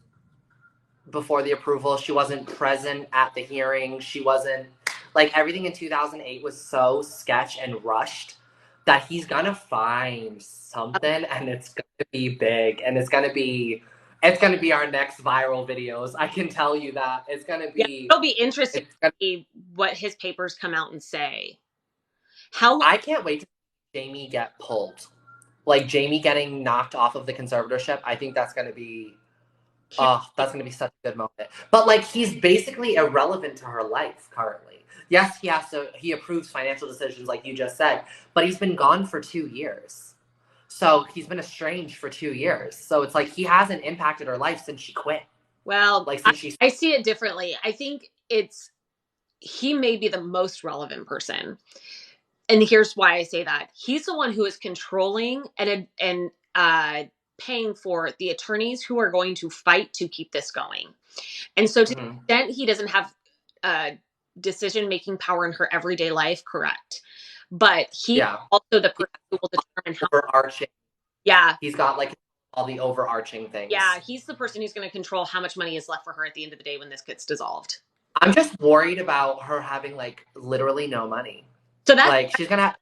Speaker 2: before the approval. She wasn't present at the hearing. She wasn't, like, everything in 2008 was so sketch and rushed that he's going to find something, and it's going to be big, and it's going to be our next viral videos. I can tell you that. It's going to be...
Speaker 1: it'll be interesting to see what his papers come out and say.
Speaker 2: I can't wait to see Jamie get pulled. Like, Jamie getting knocked off of the conservatorship. I think that's going to be Oh, that's going to be such a good moment. But like, he's basically irrelevant to her life currently. Yes, he approves financial decisions like you just said, but he's been gone for 2 years. So he's been estranged for 2 years. So it's like he hasn't impacted her life since she quit.
Speaker 1: Well,
Speaker 2: like since she
Speaker 1: I see it differently. I think he may be the most relevant person. And here's why I say that. He's the one who is controlling and paying for the attorneys who are going to fight to keep this going. And so to the extent he doesn't have decision-making power in her everyday life, correct. But he's also the person who will determine how
Speaker 2: overarching.
Speaker 1: Yeah.
Speaker 2: He's got like all the overarching things.
Speaker 1: Yeah, he's the person who's going to control how much money is left for her at the end of the day when this gets dissolved.
Speaker 2: I'm just worried about her having like literally no money.
Speaker 1: So that's
Speaker 2: like she's gonna,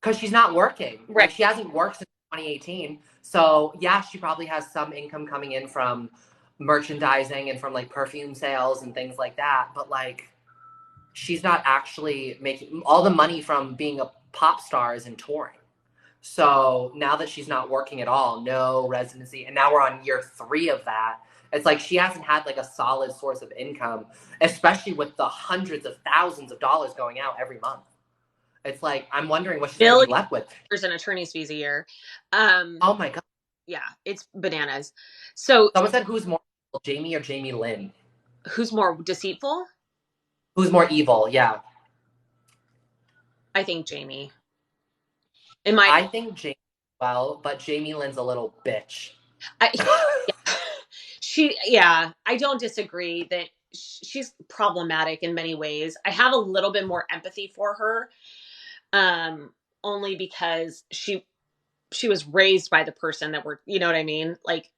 Speaker 2: because she's not working.
Speaker 1: Right.
Speaker 2: Like, she hasn't worked since 2018. So yeah, she probably has some income coming in from merchandising and from like perfume sales and things like that. But like, she's not actually making all the money from being a pop star is in touring. So now that she's not working at all, no residency, and now we're on year 3 of that. It's like she hasn't had like a solid source of income, especially with the hundreds of thousands of dollars going out every month. It's like, I'm wondering what she's going to be left with.
Speaker 1: There's an attorney's fees a year.
Speaker 2: Oh my God.
Speaker 1: Yeah, it's bananas. So
Speaker 2: someone said, who's more evil, Jamie or Jamie Lynn?
Speaker 1: Who's more deceitful?
Speaker 2: Who's more evil? Yeah.
Speaker 1: I think Jamie.
Speaker 2: I think Jamie, but Jamie Lynn's a little bitch.
Speaker 1: I don't disagree that she's problematic in many ways. I have a little bit more empathy for her, only because she was raised by the person that you know what I mean? Like,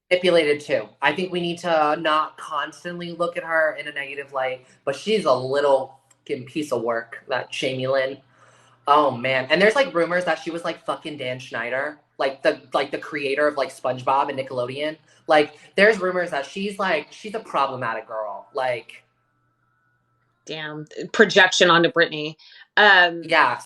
Speaker 2: manipulated too. I think we need to not constantly look at her in a negative light, but she's a little fucking piece of work, that Jamie Lynn. Oh man. And there's like rumors that she was like fucking Dan Schneider, like the creator of like SpongeBob and Nickelodeon. Like, there's rumors that she's a problematic girl. Like,
Speaker 1: damn, projection onto Britney.
Speaker 2: Yeah,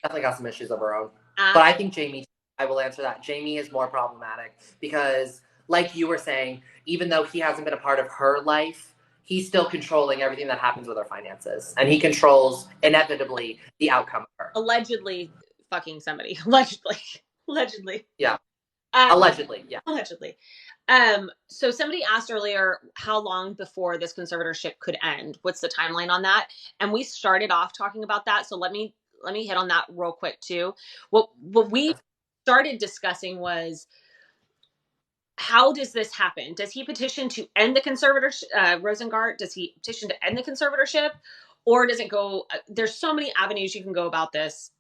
Speaker 2: definitely got some issues of her own. But I think Jamie, I will answer that. Jamie is more problematic because, like you were saying, even though he hasn't been a part of her life, he's still controlling everything that happens with her finances. And he controls, inevitably, the outcome of her.
Speaker 1: Allegedly fucking somebody. Allegedly.
Speaker 2: Yeah. Allegedly, yeah.
Speaker 1: Allegedly. So somebody asked earlier how long before this conservatorship could end. What's the timeline on that? And we started off talking about that. So let me hit on that real quick too. What we started discussing was, how does this happen? Does he petition to end the conservatorship? Rosengart, does he petition to end the conservatorship? Or does it go, there's so many avenues you can go about this.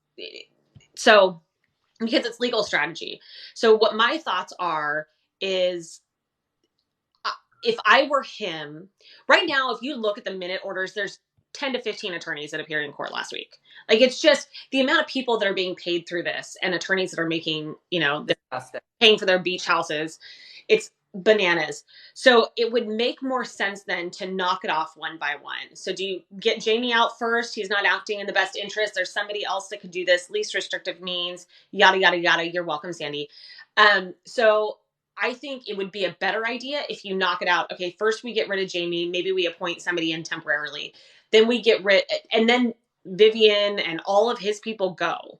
Speaker 1: So, because it's legal strategy. So what my thoughts are is, if I were him, right now, if you look at the minute orders, there's 10 to 15 attorneys that appeared in court last week. Like, it's just the amount of people that are being paid through this and attorneys that are making, paying for their beach houses. It's bananas. So it would make more sense then to knock it off one by one. So do you get Jamie out first? He's not acting in the best interest. There's somebody else that could do this. Least restrictive means, yada, yada, yada. You're welcome, Sandy. So I think it would be a better idea if you knock it out. Okay, first we get rid of Jamie. Maybe we appoint somebody in temporarily. Then we get rid, and then Vivian and all of his people go.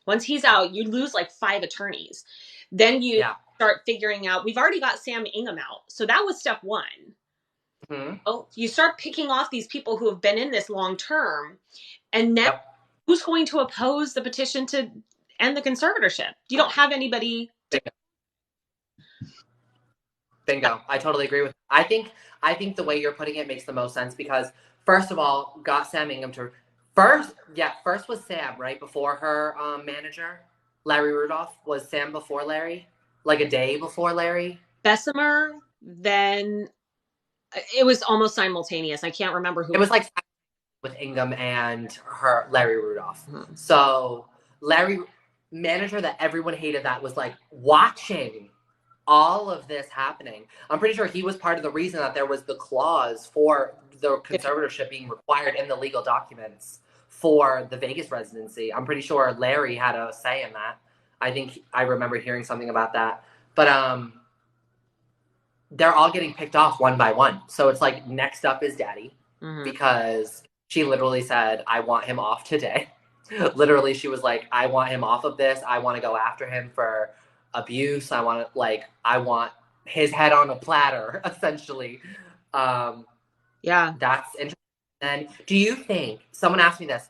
Speaker 1: Once he's out, you lose like 5 attorneys. Then you start figuring out, we've already got Sam Ingham out. So that was step 1.
Speaker 2: Mm-hmm.
Speaker 1: Oh, you start picking off these people who have been in this long term. And then who's going to oppose the petition to end the conservatorship? You don't have anybody.
Speaker 2: Bingo. I totally agree with you. I think the way you're putting it makes the most sense because, first of all, got Sam Ingham to first was Sam, right? Before her manager, Larry Rudolph. Was Sam before Larry? Like a day before Larry?
Speaker 1: Bessemer, then it was almost simultaneous. I can't remember who.
Speaker 2: It was like with Ingham and Larry Rudolph. Mm-hmm. So Larry, manager that everyone hated, that was like watching all of this happening. I'm pretty sure he was part of the reason that there was the clause for the conservatorship being required in the legal documents for the Vegas residency. I'm pretty sure Larry had a say in that. I think I remember hearing something about that. But they're all getting picked off one by one. So it's like, next up is Daddy, because she literally said, I want him off today. Literally, she was like, I want him off of this. I want to go after him for abuse. I want his head on a platter, essentially.
Speaker 1: Yeah.
Speaker 2: That's interesting. And do you think, someone asked me this,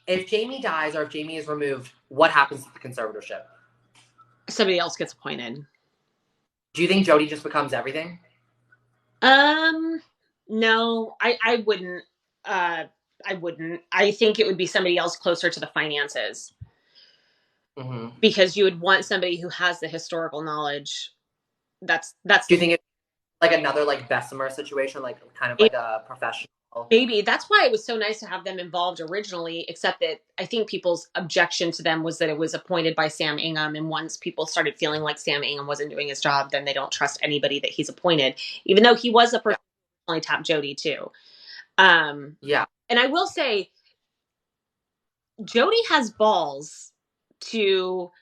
Speaker 2: if Jamie dies or if Jamie is removed, what happens to the conservatorship?
Speaker 1: Somebody else gets appointed.
Speaker 2: Do you think Jodi just becomes everything?
Speaker 1: No, I wouldn't. I wouldn't. I think it would be somebody else closer to the finances. Because you would want somebody who has the historical knowledge. That's.
Speaker 2: Do you think it's like another like Bessemer situation, like kind of like a professional?
Speaker 1: Maybe that's why it was so nice to have them involved originally, except that I think people's objection to them was that it was appointed by Sam Ingham. And once people started feeling like Sam Ingham wasn't doing his job, then they don't trust anybody that he's appointed, even though he was a person who only tapped Jodi too.
Speaker 2: Yeah.
Speaker 1: And I will say, Jodi has balls to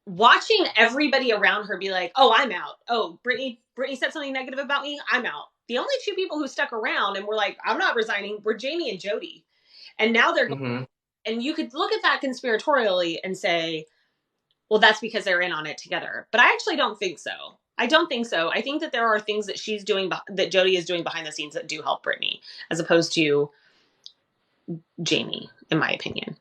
Speaker 1: watching everybody around her be like, oh, I'm out. Oh, Britney said something negative about me. I'm out. The only two people who stuck around and were like, I'm not resigning, were Jamie and Jodi. And now they're going. And you could look at that conspiratorially and say, well, that's because they're in on it together. But I actually don't think so. I don't think so. I think that there are things that she's doing, that Jodi is doing behind the scenes that do help Britney, as opposed to Jamie, in my opinion.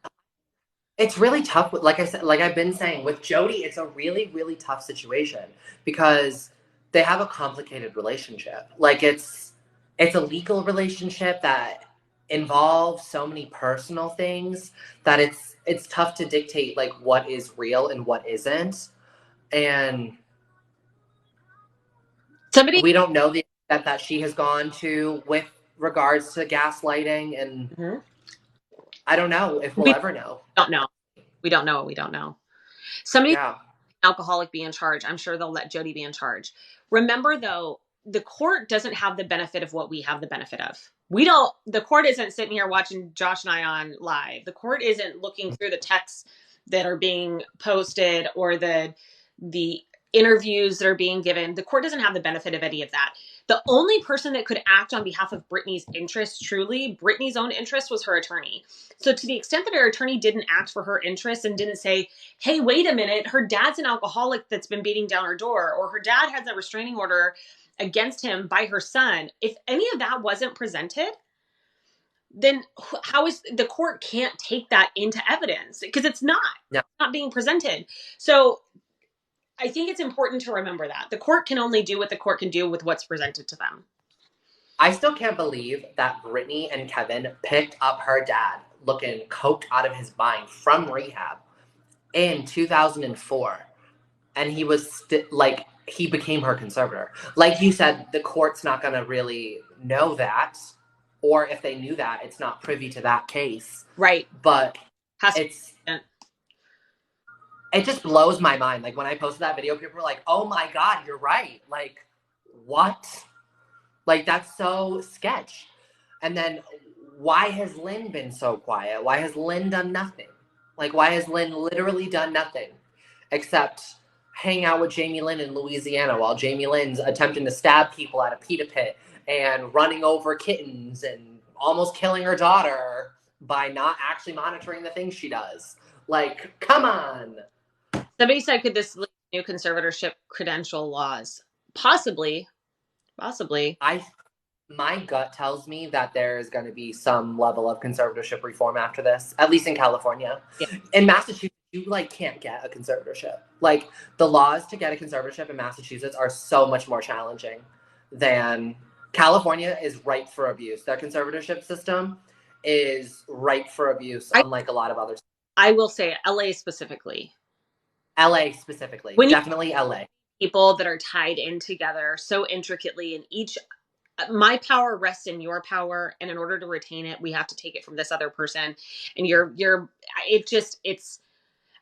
Speaker 2: It's really tough. Like I said, like I've been saying, with Jodi, it's a really, really tough situation because they have a complicated relationship. Like it's a legal relationship that involves so many personal things that it's tough to dictate like what is real and what isn't. And we don't know the extent that she has gone to with regards to gaslighting, and I don't know if we'll ever know.
Speaker 1: We don't know. Somebody, alcoholic, be in charge. I'm sure they'll let Jodi be in charge. Remember, though, the court doesn't have the benefit of what we have the benefit of. The court isn't sitting here watching Josh and I on live. The court isn't looking through the texts that are being posted or the interviews that are being given. The court doesn't have the benefit of any of that. The only person that could act on behalf of Britney's interests, truly, Britney's own interest, was her attorney. So to the extent that her attorney didn't act for her interests and didn't say, hey, wait a minute, her dad's an alcoholic that's been beating down her door, or her dad has a restraining order against him by her son, if any of that wasn't presented, then how is the court can't take that into evidence? Because it's not being presented. So I think it's important to remember that the court can only do what the court can do with what's presented to them.
Speaker 2: I still can't believe that Britney and Kevin picked up her dad looking coked out of his mind from rehab in 2004. And he was he became her conservator. Like you said, the court's not going to really know that. Or if they knew that, it's not privy to that case.
Speaker 1: Right.
Speaker 2: But it just blows my mind. Like when I posted that video, people were like, oh my God, you're right. Like, what? Like, that's so sketch. And then why has Lynn been so quiet? Why has Lynn done nothing? Like, why has Lynn literally done nothing except hang out with Jamie Lynn in Louisiana while Jamie Lynn's attempting to stab people at a pita pit and running over kittens and almost killing her daughter by not actually monitoring the things she does? Like, come on.
Speaker 1: Somebody said, could this lead to new conservatorship credential laws? Possibly.
Speaker 2: My gut tells me that there's going to be some level of conservatorship reform after this, at least in California. Yeah. In Massachusetts, you can't get a conservatorship. Like, the laws to get a conservatorship in Massachusetts are so much more challenging than California is ripe for abuse. Their conservatorship system is ripe for abuse, unlike a lot of others.
Speaker 1: I will say LA specifically.
Speaker 2: Definitely LA.
Speaker 1: People that are tied in together so intricately, and my power rests in your power, and in order to retain it, we have to take it from this other person. And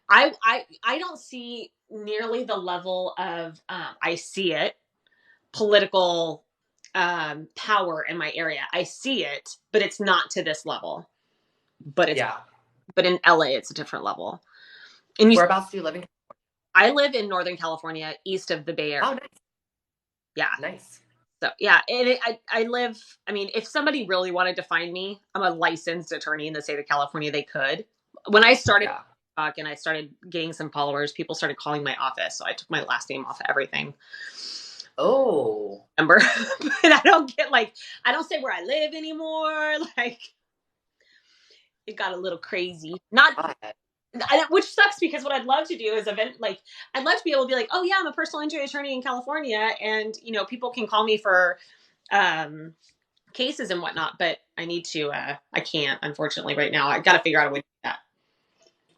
Speaker 1: I don't see nearly the level of I see it political power in my area. I see it, but it's not to this level. But in LA, it's a different level. And
Speaker 2: whereabouts do you live in?
Speaker 1: I live in Northern California, east of the Bay Area.
Speaker 2: Oh, nice.
Speaker 1: Yeah.
Speaker 2: Nice.
Speaker 1: So yeah, and I live. I mean, if somebody really wanted to find me, I'm a licensed attorney in the state of California. They could. When I started TikTok and I started getting some followers, people started calling my office, so I took my last name off of everything.
Speaker 2: Oh,
Speaker 1: Remember, but I don't get like I don't say where I live anymore. Like it got a little crazy. Not. Which sucks because what I'd love to do is I'd love to be able to be like, oh yeah, I'm a personal injury attorney in California, and people can call me for cases and whatnot, but I need to I can't, unfortunately, right now. I got to figure out a way to do that.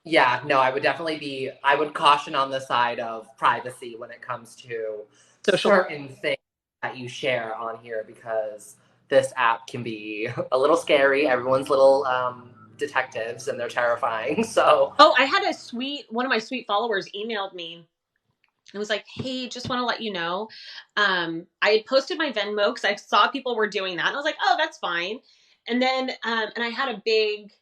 Speaker 2: Yeah, no, I would caution on the side of privacy when it comes to certain things that you share on here, because this app can be a little scary. Everyone's little detectives, and they're terrifying. So
Speaker 1: I had one of my sweet followers emailed me. It was like, hey, just want to let you know, I had posted my Venmo because I saw people were doing that, and I was like, oh, that's fine. And then and I had a big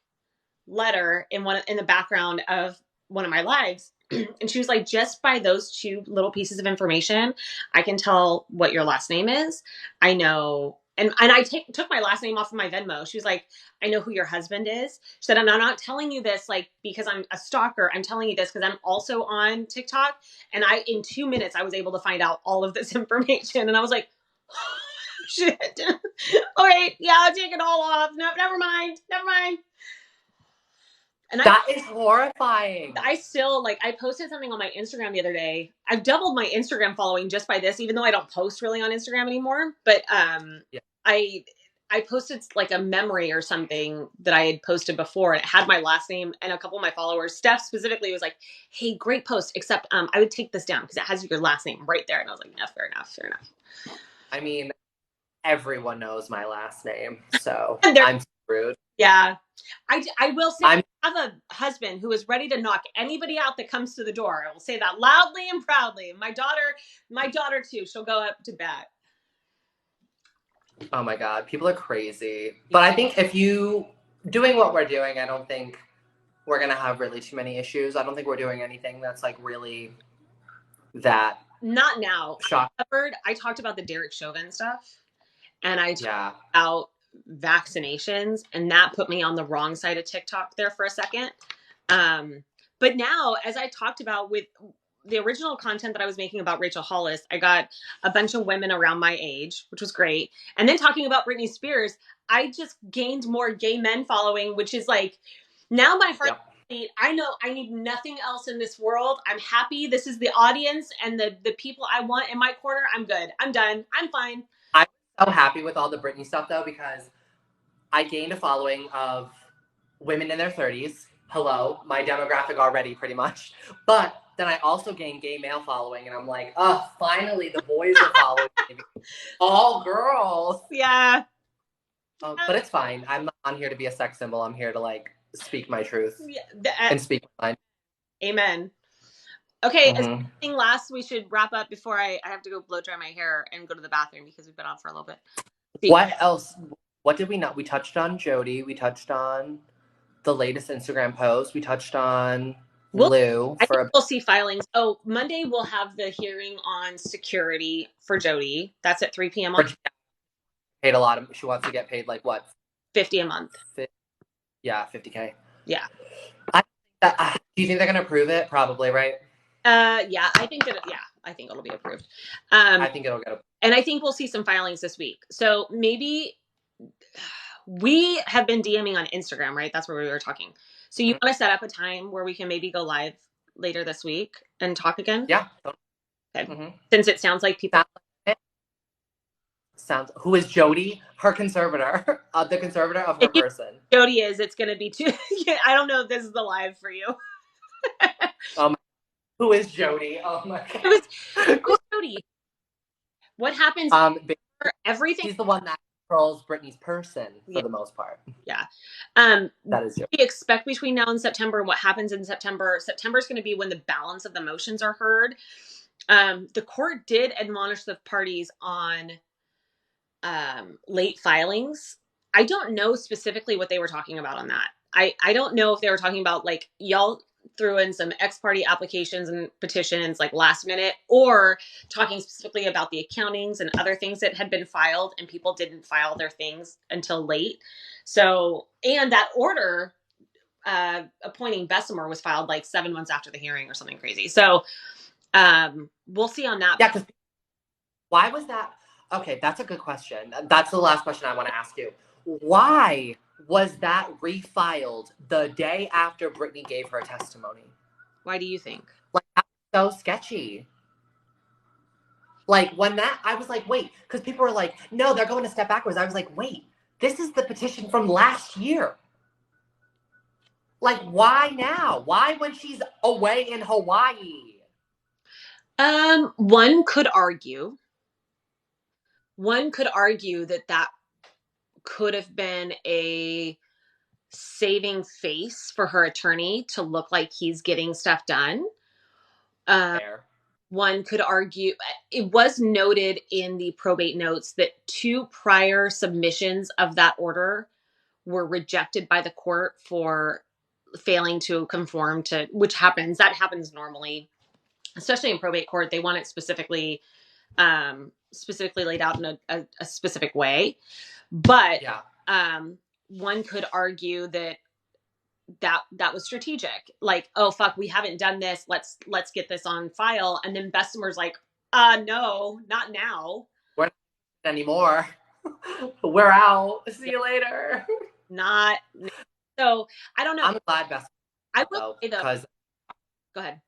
Speaker 1: letter in the background of one of my lives, and she was like, just by those two little pieces of information, I can tell what your last name is. I know. And I took my last name off of my Venmo. She was like, I know who your husband is. She said, I'm not telling you this like because I'm a stalker. I'm telling you this because I'm also on TikTok. And in 2 minutes, I was able to find out all of this information. And I was like, oh, shit. All right. Yeah, I'll take it all off. No, never mind. Never mind. And
Speaker 2: that is horrifying.
Speaker 1: I still I posted something on my Instagram the other day. I've doubled my Instagram following just by this, even though I don't post really on Instagram anymore. But I posted like a memory or something that I had posted before, and it had my last name and a couple of my followers. Steph specifically was like, hey, great post, except I would take this down because it has your last name right there. And I was like, yeah, fair enough.
Speaker 2: I mean, everyone knows my last name, so I'm screwed.
Speaker 1: Yeah. I will say I have a husband who is ready to knock anybody out that comes to the door. I will say that loudly and proudly. My daughter too, she'll go up to bat.
Speaker 2: Oh my God, people are crazy. But I think if you doing what we're doing, I don't think we're going to have really too many issues. I don't think we're doing anything that's like really that.
Speaker 1: Not now. I talked about the Derek Chauvin stuff, and I talked about vaccinations, and that put me on the wrong side of TikTok there for a second. But now, as I talked about with the original content that I was making about Rachel Hollis, I got a bunch of women around my age, which was great. And then talking about Britney Spears, I just gained more gay men following, which is like, now my heart, I know I need nothing else in this world. I'm happy. This is the audience and the people I want in my corner. I'm good. I'm done. I'm fine.
Speaker 2: I'm so happy with all the Britney stuff though, because I gained a following of women in their 30s. Hello, my demographic already pretty much. But then I also gained gay male following, and I'm like, oh, finally the boys are following me. All girls.
Speaker 1: Yeah.
Speaker 2: But it's fine. I'm not on here to be a sex symbol. I'm here to like speak my truth and speak my mind.
Speaker 1: Amen. Okay, anything last we should wrap up before I have to go blow dry my hair and go to the bathroom because we've been on for a little bit.
Speaker 2: What else? What did we not? We touched on Jodi. We touched on the latest Instagram post. We touched on Lou.
Speaker 1: I think we'll see filings. Oh, Monday we'll have the hearing on security for Jodi. That's at 3 p.m.
Speaker 2: Paid a lot of. She wants to get paid like what?
Speaker 1: $50 a month.
Speaker 2: Yeah, $50K.
Speaker 1: Yeah.
Speaker 2: Do you think they're gonna approve it? Probably, right?
Speaker 1: Yeah, I think it'll be approved.
Speaker 2: I think it'll get approved.
Speaker 1: And I think we'll see some filings this week. So maybe we have been DMing on Instagram, right? That's where we were talking. So you want to set up a time where we can maybe go live later this week and talk again?
Speaker 2: Yeah.
Speaker 1: Okay. Since it sounds like people.
Speaker 2: Who is Jodi? Her conservator. The conservator of her person.
Speaker 1: Jodi is. It's going to be too. I don't know if this is the live for you.
Speaker 2: Who is Jodi? Oh my God.
Speaker 1: Who's Jodi? What happens? Everything.
Speaker 2: He's the one that controls Britney's person for the most part.
Speaker 1: Yeah.
Speaker 2: That is Jodi.
Speaker 1: We expect between now and September. What happens in September? September is going to be when the balance of the motions are heard. The court did admonish the parties on late filings. I don't know specifically what they were talking about on that. I don't know if they were talking about like y'all threw in some ex-parte applications and petitions like last minute, or talking specifically about the accountings and other things that had been filed, and people didn't file their things until late. So, and that order appointing Bessemer was filed like 7 months after the hearing or something crazy. So we'll see on that.
Speaker 2: Yeah, because why was that? Okay, that's a good question. That's the last question I want to ask you. Why was that refiled the day after Britney gave her testimony?
Speaker 1: Why do you think?
Speaker 2: Like, that's so sketchy. Like, when that, I was like, wait, because people were like, no, they're going to step backwards. I was like, wait, this is the petition from last year. Like, why now? Why when she's away in Hawaii?
Speaker 1: One could argue that could have been a saving face for her attorney to look like he's getting stuff done. One could argue, it was noted in the probate notes that 2 prior submissions of that order were rejected by the court for failing to conform to, which happens. That happens normally, especially in probate court. They want it specifically laid out in a specific way. But one could argue that was strategic. Like, oh fuck, we haven't done this. Let's get this on file. And then Bessemer's like, no, not now.
Speaker 2: We're not anymore. We're out. See you later.
Speaker 1: Not. So I don't know.
Speaker 2: I'm glad Bessemer.
Speaker 1: I will say though. Go ahead.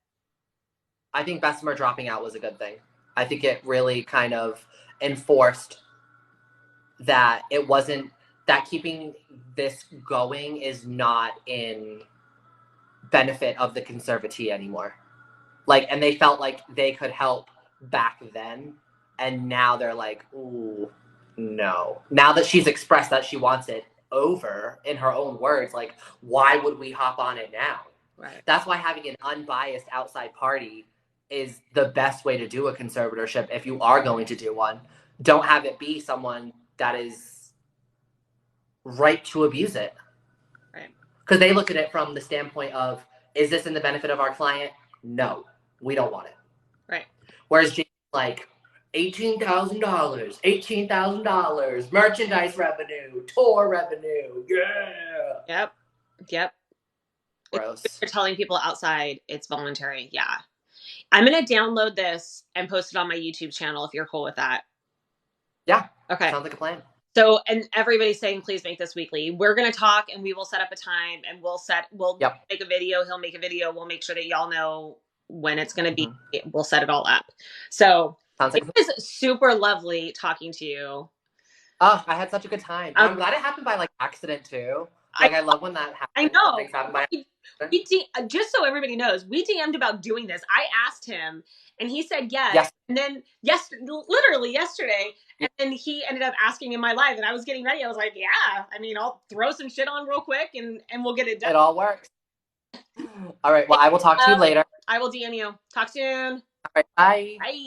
Speaker 2: I think Bessemer dropping out was a good thing. I think it really kind of enforced that it wasn't, that keeping this going is not in benefit of the conservatee anymore. Like, and they felt like they could help back then. And now they're like, ooh, no. Now that she's expressed that she wants it over in her own words, like, why would we hop on it now?
Speaker 1: Right.
Speaker 2: That's why having an unbiased outside party is the best way to do a conservatorship if you are going to do one. Don't have it be someone that is ripe to abuse it.
Speaker 1: Right.
Speaker 2: Because they look at it from the standpoint of, is this in the benefit of our client? No, we don't want it.
Speaker 1: Right.
Speaker 2: Whereas James like, $18,000, merchandise revenue, tour revenue, yeah.
Speaker 1: Yep.
Speaker 2: Gross.
Speaker 1: If you're telling people outside it's voluntary, yeah. I'm going to download this and post it on my YouTube channel if you're cool with that.
Speaker 2: Yeah.
Speaker 1: Okay.
Speaker 2: Sounds like a plan.
Speaker 1: So, and everybody's saying, please make this weekly. We're going to talk and we will set up a time and we'll make a video. He'll make a video. We'll make sure that y'all know when it's going to be. Mm-hmm. We'll set it all up. So it was super lovely talking to you.
Speaker 2: Oh, I had such a good time. I'm glad it happened by like accident too. Like, I love when that happens.
Speaker 1: I know. Just so everybody knows, we DM'd about doing this. I asked him and he said yes. And then literally yesterday, and then he ended up asking in my live and I was getting ready. I was like, yeah, I mean, I'll throw some shit on real quick and we'll get it done.
Speaker 2: It all works. All right. Well, I will talk to you later.
Speaker 1: I will DM you. Talk soon.
Speaker 2: All right. Bye.
Speaker 1: Bye.